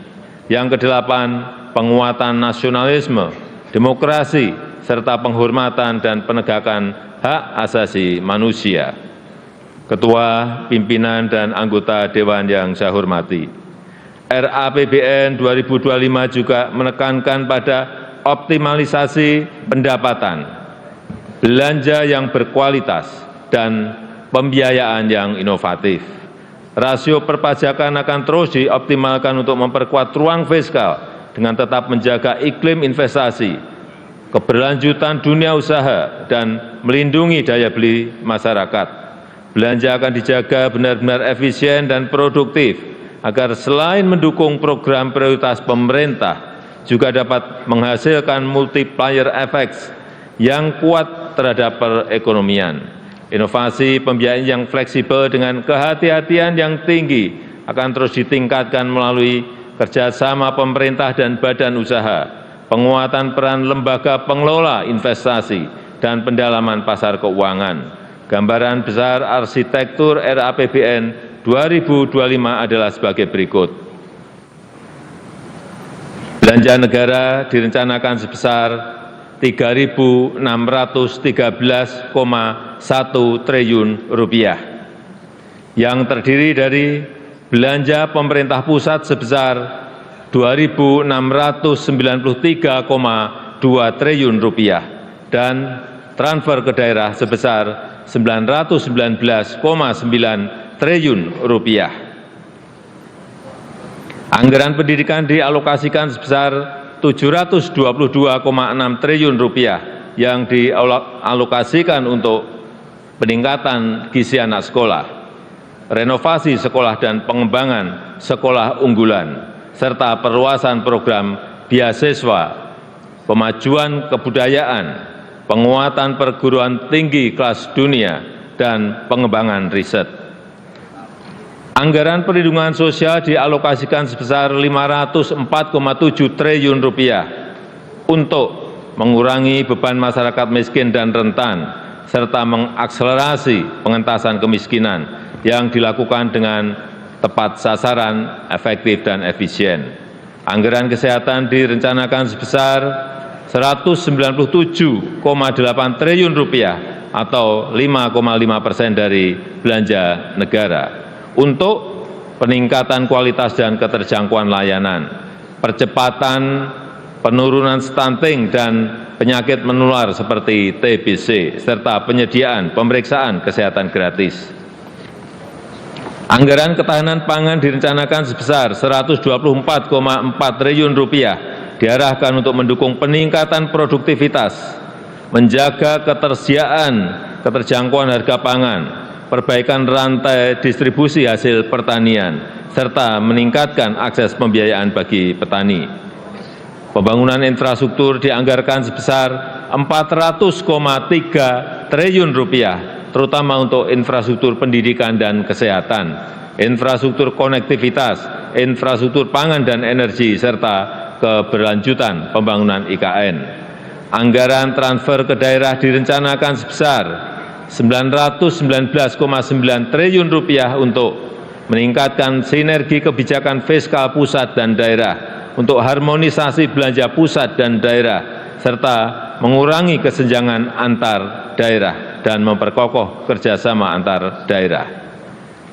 Yang kedelapan, penguatan nasionalisme, demokrasi, serta penghormatan dan penegakan hak asasi manusia. Ketua, pimpinan, dan anggota Dewan yang saya hormati, RAPBN 2025 juga menekankan pada optimalisasi pendapatan, belanja yang berkualitas, dan pembiayaan yang inovatif. Rasio perpajakan akan terus dioptimalkan untuk memperkuat ruang fiskal dengan tetap menjaga iklim investasi, keberlanjutan dunia usaha, dan melindungi daya beli masyarakat. Belanja akan dijaga benar-benar efisien dan produktif, agar selain mendukung program prioritas pemerintah, juga dapat menghasilkan multiplier effects yang kuat terhadap perekonomian. Inovasi pembiayaan yang fleksibel dengan kehati-hatian yang tinggi akan terus ditingkatkan melalui kerjasama pemerintah dan badan usaha, penguatan peran lembaga pengelola investasi, dan pendalaman pasar keuangan. Gambaran besar arsitektur RAPBN 2025 adalah sebagai berikut. Belanja negara direncanakan sebesar Rp3.613,1 triliun, yang terdiri dari belanja pemerintah pusat sebesar Rp2.693,2 triliun dan transfer ke daerah sebesar Rp919,9 triliun. Anggaran pendidikan dialokasikan sebesar Rp722,6 triliun yang dialokasikan untuk peningkatan gizi anak sekolah, renovasi sekolah dan pengembangan sekolah unggulan, serta perluasan program beasiswa, pemajuan kebudayaan, penguatan perguruan tinggi kelas dunia, dan pengembangan riset. Anggaran perlindungan sosial dialokasikan sebesar Rp504,7 triliun untuk mengurangi beban masyarakat miskin dan rentan, serta mengakselerasi pengentasan kemiskinan yang dilakukan dengan tepat sasaran, efektif, dan efisien. Anggaran kesehatan direncanakan sebesar Rp197,8 triliun atau 5,5% dari belanja negara untuk peningkatan kualitas dan keterjangkauan layanan, percepatan penurunan stunting dan penyakit menular seperti TBC, serta penyediaan pemeriksaan kesehatan gratis. Anggaran ketahanan pangan direncanakan sebesar Rp124,4 triliun diarahkan untuk mendukung peningkatan produktivitas, menjaga keterjangkauan harga pangan, perbaikan rantai distribusi hasil pertanian, serta meningkatkan akses pembiayaan bagi petani. Pembangunan infrastruktur dianggarkan sebesar Rp400,3 triliun, terutama untuk infrastruktur pendidikan dan kesehatan, infrastruktur konektivitas, infrastruktur pangan dan energi, serta keberlanjutan pembangunan IKN. Anggaran transfer ke daerah direncanakan sebesar Rp919,9 triliun untuk meningkatkan sinergi kebijakan fiskal pusat dan daerah, untuk harmonisasi belanja pusat dan daerah, serta mengurangi kesenjangan antar daerah dan memperkokoh kerjasama antar daerah.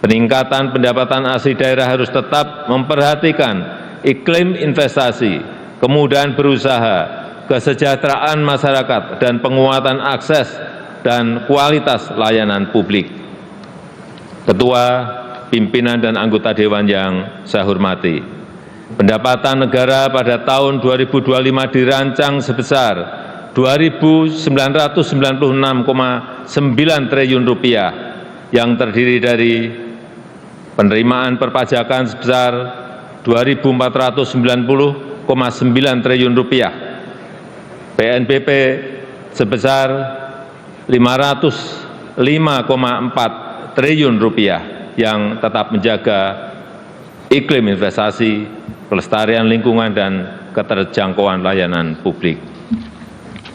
Peningkatan pendapatan asli daerah harus tetap memperhatikan iklim investasi, kemudahan berusaha, kesejahteraan masyarakat, dan penguatan akses dan kualitas layanan publik. Ketua, pimpinan, dan anggota Dewan yang saya hormati, pendapatan negara pada tahun 2025 dirancang sebesar Rp2.996,9 triliun yang terdiri dari penerimaan perpajakan sebesar Rp2.490,9 triliun, PNBP sebesar Rp505,4 triliun yang tetap menjaga iklim investasi, kelestarian lingkungan, dan keterjangkauan layanan publik.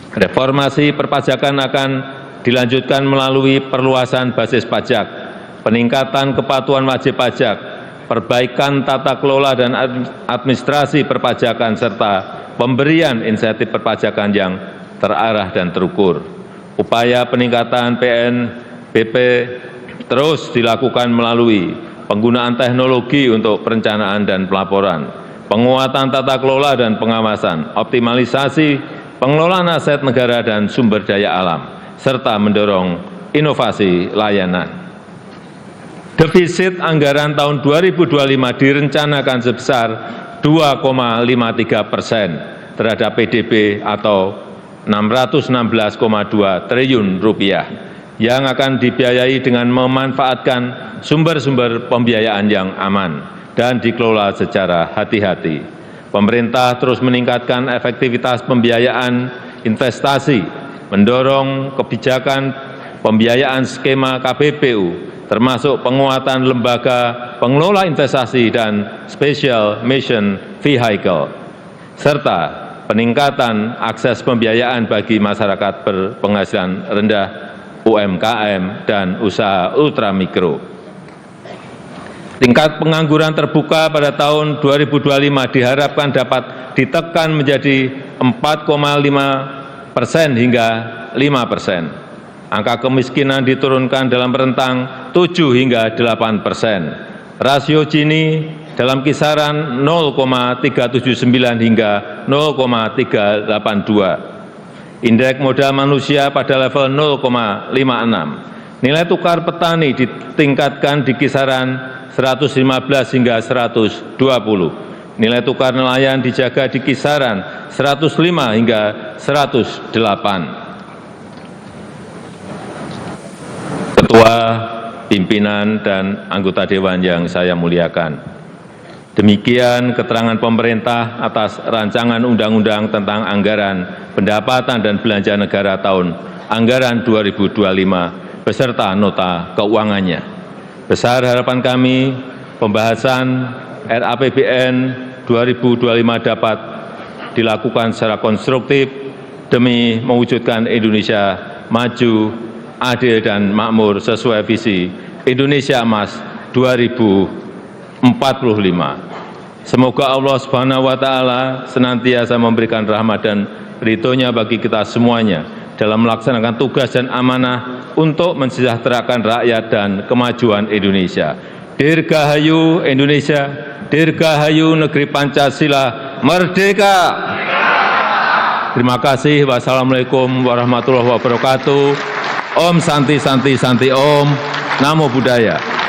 Reformasi perpajakan akan dilanjutkan melalui perluasan basis pajak, peningkatan kepatuhan wajib pajak, perbaikan tata kelola dan administrasi perpajakan, serta pemberian insentif perpajakan yang terarah dan terukur. Upaya peningkatan PNBP terus dilakukan melalui penggunaan teknologi untuk perencanaan dan pelaporan, penguatan tata kelola dan pengawasan, optimalisasi pengelolaan aset negara dan sumber daya alam, serta mendorong inovasi layanan. Defisit anggaran tahun 2025 direncanakan sebesar 2,53% terhadap PDB atau Rp616,2 triliun yang akan dibiayai dengan memanfaatkan sumber-sumber pembiayaan yang aman dan dikelola secara hati-hati. Pemerintah terus meningkatkan efektivitas pembiayaan investasi, mendorong kebijakan pembiayaan skema KPPU, termasuk penguatan lembaga pengelola investasi dan Special Mission Vehicle, serta peningkatan akses pembiayaan bagi masyarakat berpenghasilan rendah, UMKM, dan usaha ultramikro. Tingkat pengangguran terbuka pada tahun 2025 diharapkan dapat ditekan menjadi 4,5% hingga 5%. Angka kemiskinan diturunkan dalam rentang 7 hingga 8%. Rasio Gini dalam kisaran 0,379 hingga 0,382. Indeks modal manusia pada level 0,56. Nilai tukar petani ditingkatkan di kisaran 115 hingga 120. Nilai tukar nelayan dijaga di kisaran 105 hingga 108. Ketua, pimpinan, dan anggota Dewan yang saya muliakan. Demikian keterangan pemerintah atas rancangan undang-undang tentang anggaran pendapatan dan belanja negara tahun anggaran 2025 beserta nota keuangannya. Besar harapan kami pembahasan RAPBN 2025 dapat dilakukan secara konstruktif demi mewujudkan Indonesia maju, adil, dan makmur sesuai visi Indonesia Emas 2045. Semoga Allah Subhanahu wa Ta'ala senantiasa memberikan rahmat dan ridho-Nya bagi kita semuanya dalam melaksanakan tugas dan amanah untuk mensejahterakan rakyat dan kemajuan Indonesia. Dirgahayu Indonesia, Dirgahayu Negeri Pancasila, Merdeka! Terima kasih. Wassalamualaikum warahmatullahi wabarakatuh. Om Santi Santi Santi Om. Namo Buddhaya.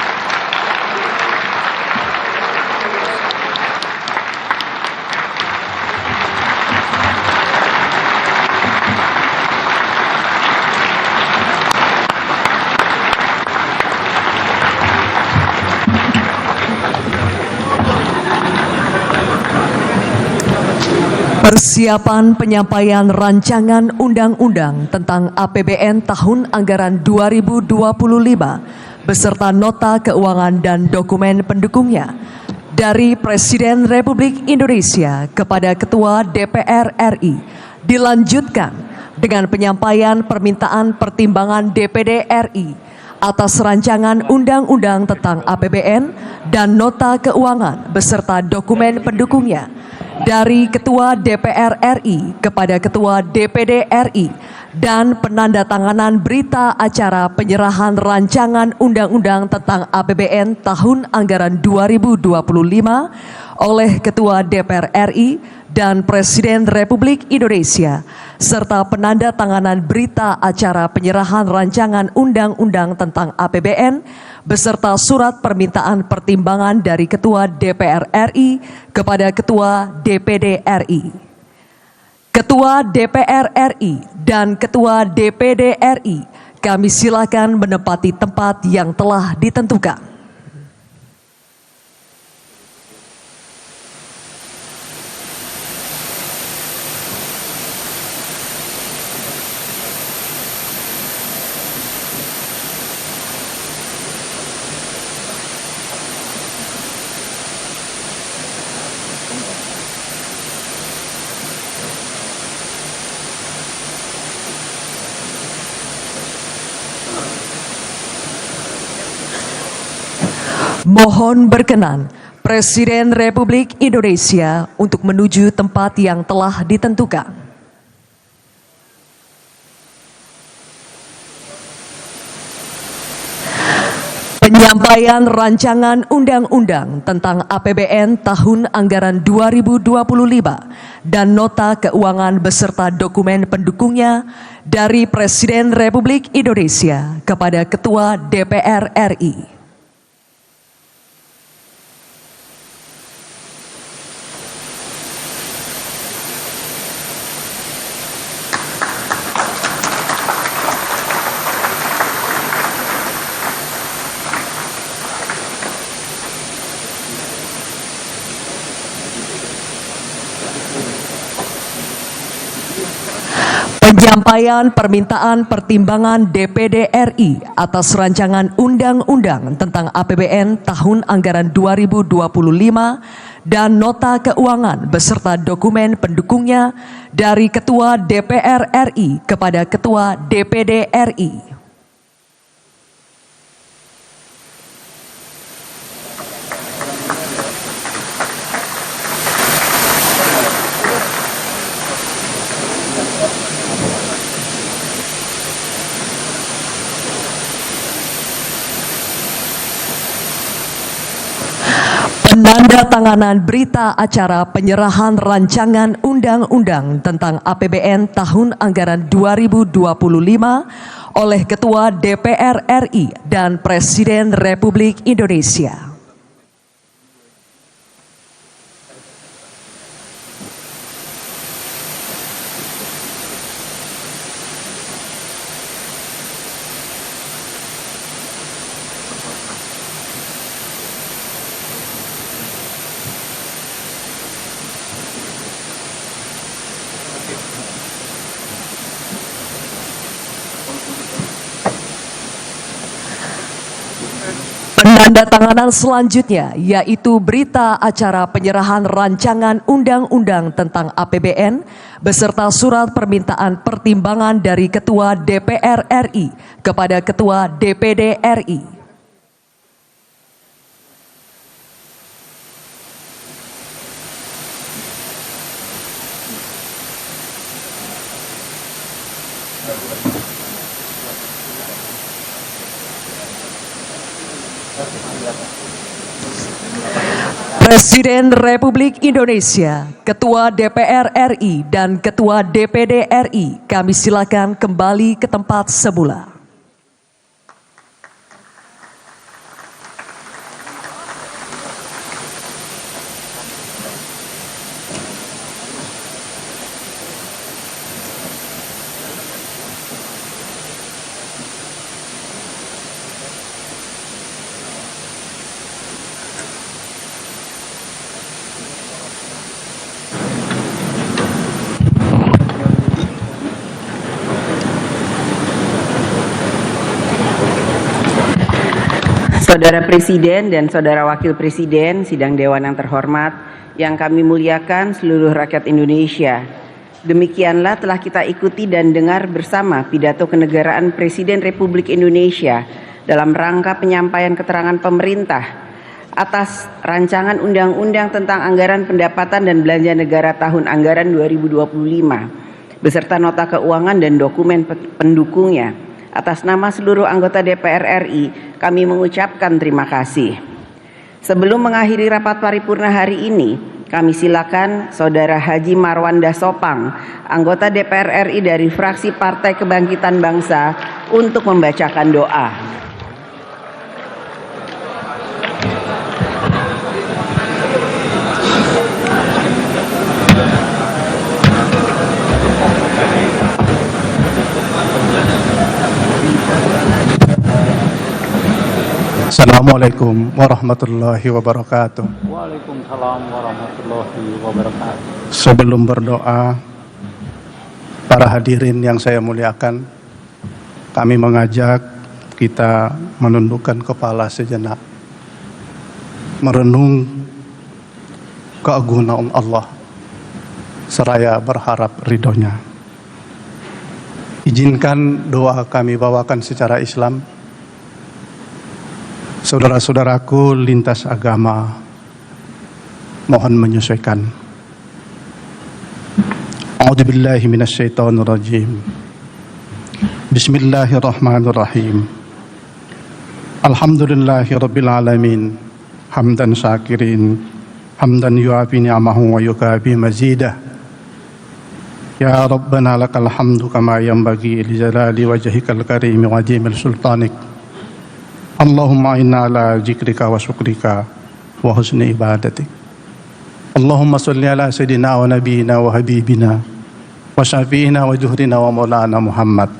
Persiapan penyampaian rancangan undang-undang tentang APBN tahun anggaran 2025 beserta nota keuangan dan dokumen pendukungnya dari Presiden Republik Indonesia kepada Ketua DPR RI dilanjutkan dengan penyampaian permintaan pertimbangan DPD RI atas rancangan undang-undang tentang APBN dan nota keuangan beserta dokumen pendukungnya dari Ketua DPR RI kepada Ketua DPD RI dan penandatanganan berita acara penyerahan rancangan undang-undang tentang APBN tahun anggaran 2025 oleh Ketua DPR RI dan Presiden Republik Indonesia serta penandatanganan berita acara penyerahan rancangan undang-undang tentang APBN beserta surat permintaan pertimbangan dari Ketua DPR RI kepada Ketua DPD RI. Ketua DPR RI dan Ketua DPD RI, kami silakan menempati tempat yang telah ditentukan. Mohon berkenan Presiden Republik Indonesia untuk menuju tempat yang telah ditentukan. Penyampaian rancangan undang-undang tentang APBN tahun anggaran 2025 dan nota keuangan beserta dokumen pendukungnya dari Presiden Republik Indonesia kepada Ketua DPR RI. Penyampaian permintaan pertimbangan DPD RI atas rancangan undang-undang tentang APBN tahun anggaran 2025 dan nota keuangan beserta dokumen pendukungnya dari Ketua DPR RI kepada Ketua DPD RI. Penandatanganan berita acara penyerahan rancangan undang-undang tentang APBN tahun anggaran 2025 oleh Ketua DPR RI dan Presiden Republik Indonesia. Penandatanganan selanjutnya yaitu berita acara penyerahan rancangan undang-undang tentang APBN beserta surat permintaan pertimbangan dari Ketua DPR RI kepada Ketua DPD RI. Presiden Republik Indonesia, Ketua DPR RI dan Ketua DPD RI, kami silakan kembali ke tempat semula. Saudara Presiden dan Saudara Wakil Presiden, Sidang Dewan yang terhormat, yang kami muliakan seluruh rakyat Indonesia. Demikianlah telah kita ikuti dan dengar bersama pidato kenegaraan Presiden Republik Indonesia dalam rangka penyampaian keterangan pemerintah atas rancangan undang-undang tentang anggaran pendapatan dan belanja negara tahun anggaran 2025 beserta nota keuangan dan dokumen pendukungnya. Atas nama seluruh anggota DPR RI, kami mengucapkan terima kasih. Sebelum mengakhiri rapat paripurna hari ini, kami silakan Saudara Haji Marwanda Sopang, anggota DPR RI dari fraksi Partai Kebangkitan Bangsa, untuk membacakan doa. Assalamualaikum warahmatullahi wabarakatuh. Waalaikumsalam warahmatullahi wabarakatuh. Sebelum berdoa, para hadirin yang saya muliakan, kami mengajak kita menundukkan kepala sejenak, merenung keagungan Allah, seraya berharap ridhonya. Izinkan doa kami bawakan secara Islam. Saudara-saudaraku lintas agama, mohon menyesuaikan. A'udzubillahi minasyaitonirrajim. Bismillahirrahmanirrahim. Alhamdulillahirabbil alamin. Hamdan syakirin, hamdan yu'afi ni'amahu wa yukafi mazidah. Ya Rabbana lakal hamdu kama yanbaghi li jalali wajhikal karim wa ajimil sultanik. Allahumma inna ala zikrika wa syukrika wa husni ibadatik. Allahumma salli ala sayyidina wa nabiyina wa habibina wa syafi'ina wa juhrina wa maulana Muhammad.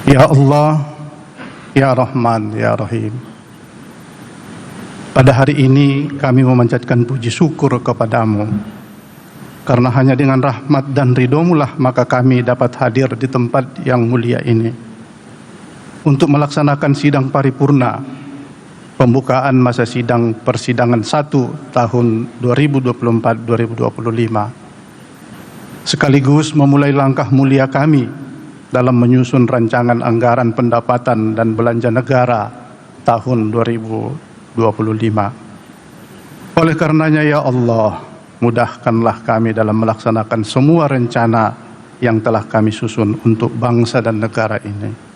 Ya Allah, Ya Rahman, Ya Rahim. Pada hari ini kami memanjatkan puji syukur kepadamu, karena hanya dengan rahmat dan ridhomu-lah maka kami dapat hadir di tempat yang mulia ini untuk melaksanakan sidang paripurna pembukaan masa sidang persidangan 1 tahun 2024-2025, sekaligus memulai langkah mulia kami dalam menyusun rancangan anggaran pendapatan dan belanja negara tahun 2025. Oleh karenanya ya Allah, mudahkanlah kami dalam melaksanakan semua rencana yang telah kami susun untuk bangsa dan negara ini.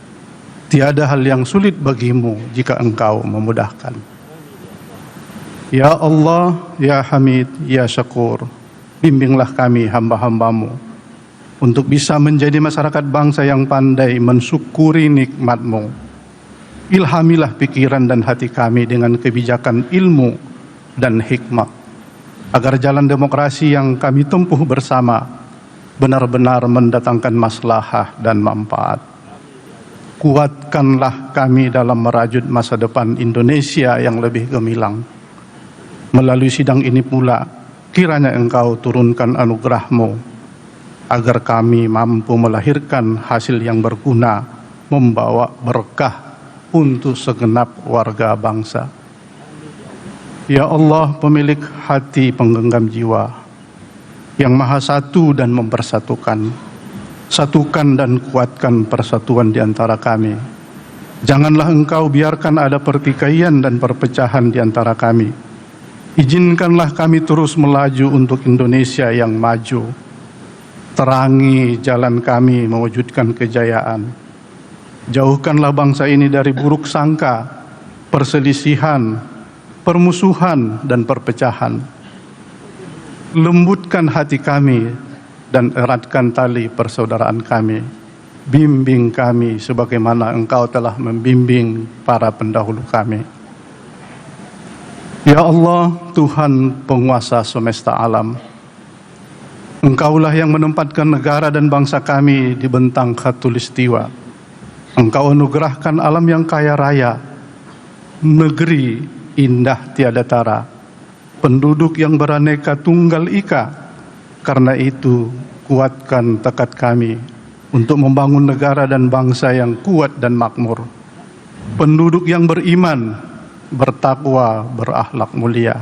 Tiada hal yang sulit bagimu jika engkau memudahkan. Ya Allah, Ya Hamid, Ya Syakur, bimbinglah kami hamba-hambamu untuk bisa menjadi masyarakat bangsa yang pandai mensyukuri nikmat-Mu. Ilhamilah pikiran dan hati kami dengan kebijakan ilmu dan hikmah, agar jalan demokrasi yang kami tempuh bersama benar-benar mendatangkan maslahah dan manfaat. Kuatkanlah kami dalam merajut masa depan Indonesia yang lebih gemilang. Melalui sidang ini pula, kiranya Engkau turunkan anugerah-Mu, agar kami mampu melahirkan hasil yang berguna, membawa berkah untuk segenap warga bangsa. Ya Allah, pemilik hati penggenggam jiwa, yang maha satu dan mempersatukan, satukan dan kuatkan persatuan di antara kami. Janganlah Engkau biarkan ada pertikaian dan perpecahan di antara kami. Izinkanlah kami terus melaju untuk Indonesia yang maju. Terangi jalan kami mewujudkan kejayaan. Jauhkanlah bangsa ini dari buruk sangka, perselisihan, permusuhan, dan perpecahan. Lembutkan hati kami dan eratkan tali persaudaraan kami. Bimbing kami sebagaimana Engkau telah membimbing para pendahulu kami. Ya Allah, Tuhan penguasa semesta alam, Engkaulah yang menempatkan negara dan bangsa kami di bentang khatulistiwa. Engkau anugerahkan alam yang kaya raya, negeri indah tiada tara, penduduk yang beraneka tunggal ika. Karena itu, kuatkan tekad kami untuk membangun negara dan bangsa yang kuat dan makmur. Penduduk yang beriman, bertakwa, berakhlak mulia.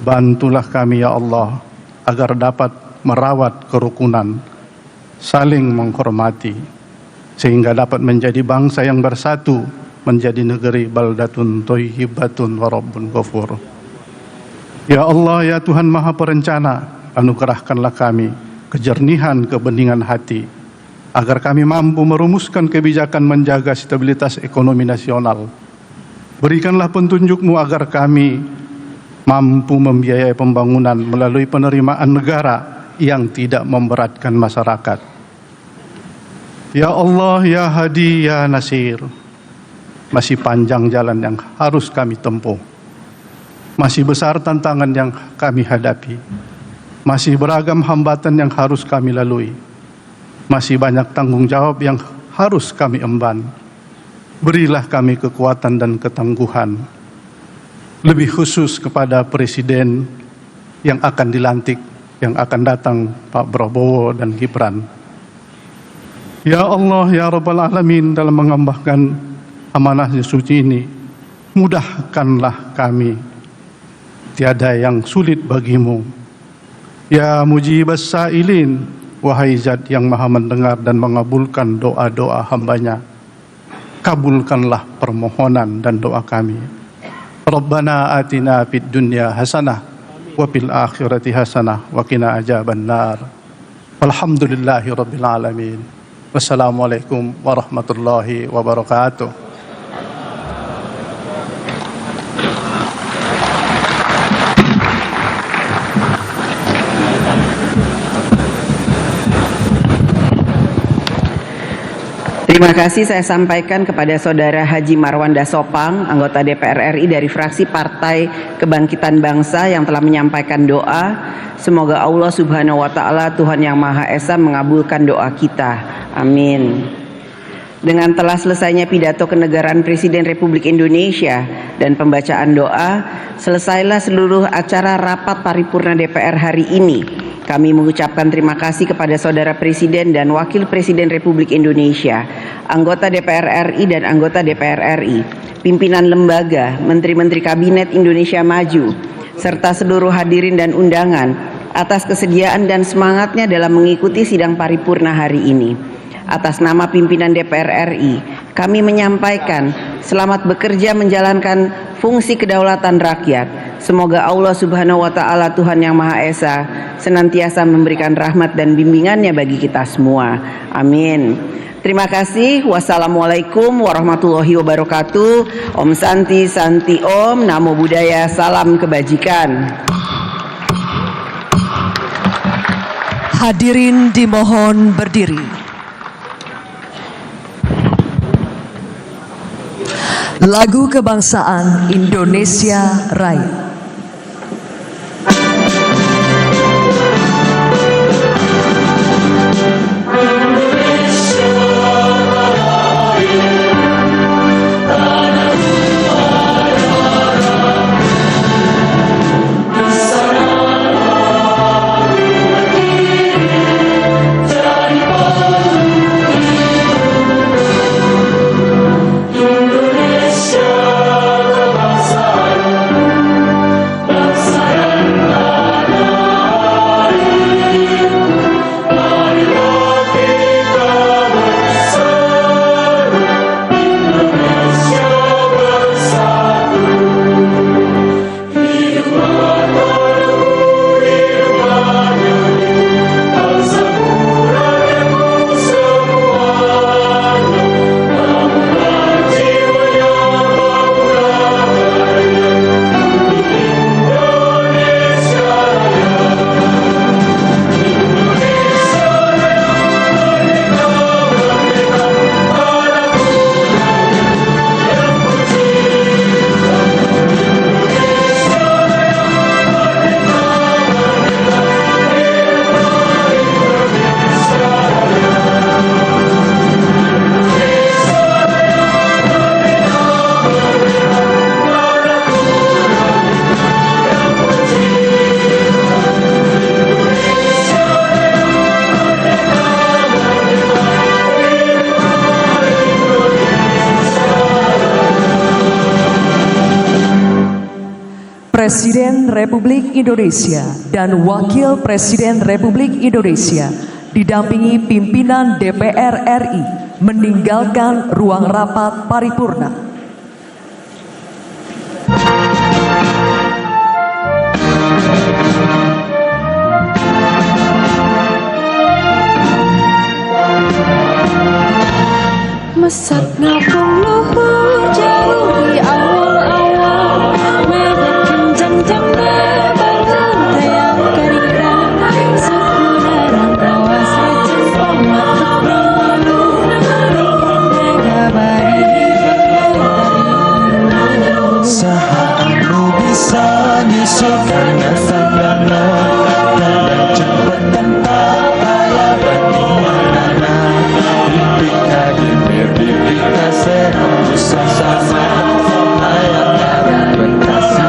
Bantulah kami ya Allah, agar dapat merawat kerukunan, saling menghormati, sehingga dapat menjadi bangsa yang bersatu, menjadi negeri baldatun thayyibatun wa rabbun ghafur. Ya Allah, ya Tuhan Maha Perencana, anugerahkanlah kami kejernihan kebeningan hati, agar kami mampu merumuskan kebijakan menjaga stabilitas ekonomi nasional. Berikanlah petunjuk-Mu agar kami mampu membiayai pembangunan melalui penerimaan negara yang tidak memberatkan masyarakat. Ya Allah, ya Hadi, ya Nasir, masih panjang jalan yang harus kami tempuh. Masih besar tantangan yang kami hadapi. Masih beragam hambatan yang harus kami lalui. Masih banyak tanggung jawab yang harus kami emban. Berilah kami kekuatan dan ketangguhan, lebih khusus kepada Presiden yang akan dilantik, yang akan datang, Pak Prabowo dan Gibran. Ya Allah, ya Rabbal Alamin, dalam mengembangkan amanah suci ini, mudahkanlah kami. Tiada yang sulit bagimu. Ya Mujibas Sa'ilin, wahai Zat yang maha mendengar dan mengabulkan doa-doa hambanya, kabulkanlah permohonan dan doa kami. Rabbana atina fid dunya hasanah wa fil akhirati hasanah wa qina adzabannar. Walhamdulillahi rabbil alamin. Wassalamualaikum warahmatullahi wabarakatuh. Terima kasih saya sampaikan kepada Saudara Haji Marwanda Sopang, anggota DPR RI dari fraksi Partai Kebangkitan Bangsa yang telah menyampaikan doa. Semoga Allah Subhanahu wa Ta'ala, Tuhan Yang Maha Esa, mengabulkan doa kita. Amin. Dengan telah selesainya pidato kenegaraan Presiden Republik Indonesia dan pembacaan doa, selesailah seluruh acara rapat paripurna DPR hari ini. Kami mengucapkan terima kasih kepada Saudara Presiden dan Wakil Presiden Republik Indonesia, anggota DPR RI dan anggota DPR RI, pimpinan lembaga, menteri-menteri Kabinet Indonesia Maju, serta seluruh hadirin dan undangan atas kesediaan dan semangatnya dalam mengikuti sidang paripurna hari ini. Atas nama pimpinan DPR RI, kami menyampaikan selamat bekerja menjalankan fungsi kedaulatan rakyat. Semoga Allah Subhanahu wa Ta'ala, Tuhan Yang Maha Esa, senantiasa memberikan rahmat dan bimbingannya bagi kita semua. Amin. Terima kasih. Wassalamualaikum warahmatullahi wabarakatuh. Om Santi Santi Om. Namo Buddhaya. Salam kebajikan. Hadirin dimohon berdiri. Lagu Kebangsaan Indonesia Raya. Presiden Republik Indonesia dan Wakil Presiden Republik Indonesia didampingi pimpinan DPR RI meninggalkan ruang rapat paripurna. Mesat ngapung luhur jauh di awal-awal, medan kenjang-jang lebaran tayang keringan, sebenarnya kawas rejeng matuk lalu, mega bari saha anu bisa nyusul karena sayana dan cepatan tak payah bandinganana dipika dipika serang susah sama ayat ayat pentasi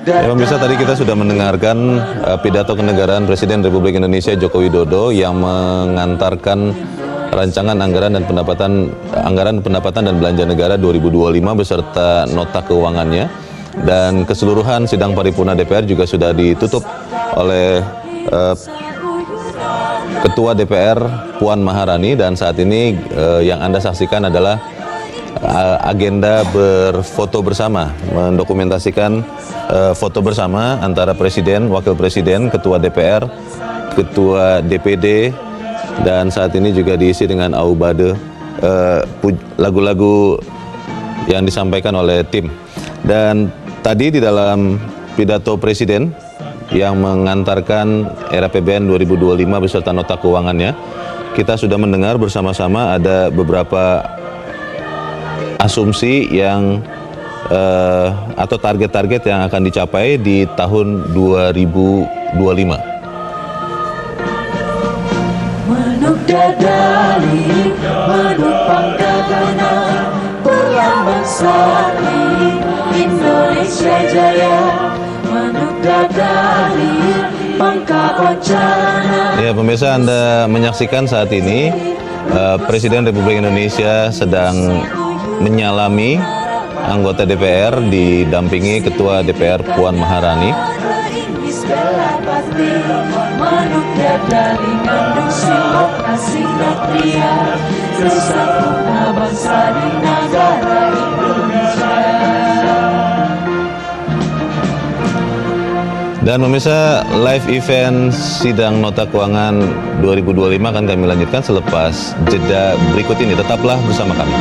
Ya pemirsa, tadi kita sudah mendengarkan pidato kenegaraan Presiden Republik Indonesia Joko Widodo yang mengantarkan rancangan anggaran pendapatan dan belanja negara 2025 beserta nota keuangannya, dan keseluruhan sidang paripurna DPR juga sudah ditutup oleh Ketua DPR Puan Maharani, dan saat ini yang Anda saksikan adalah agenda berfoto bersama, mendokumentasikan foto bersama antara Presiden, Wakil Presiden, Ketua DPR, Ketua DPD, dan saat ini juga diisi dengan aubade lagu-lagu yang disampaikan oleh tim. Dan tadi di dalam pidato Presiden yang mengantarkan RAPBN 2025 beserta nota keuangannya, kita sudah mendengar bersama-sama ada beberapa asumsi yang atau target-target yang akan dicapai di tahun 2025. Manuk dadali, manuk panggagana, pulang bangsa Indonesia Jaya. Manuk dadali, pangka koncana. Ya pemirsa, Anda menyaksikan saat ini Presiden Republik Indonesia sedang menyalami anggota DPR didampingi Ketua DPR Puan Maharani. Dan pemirsa, live event sidang nota keuangan 2025 akan kami lanjutkan selepas jeda berikut ini. Tetaplah bersama kami.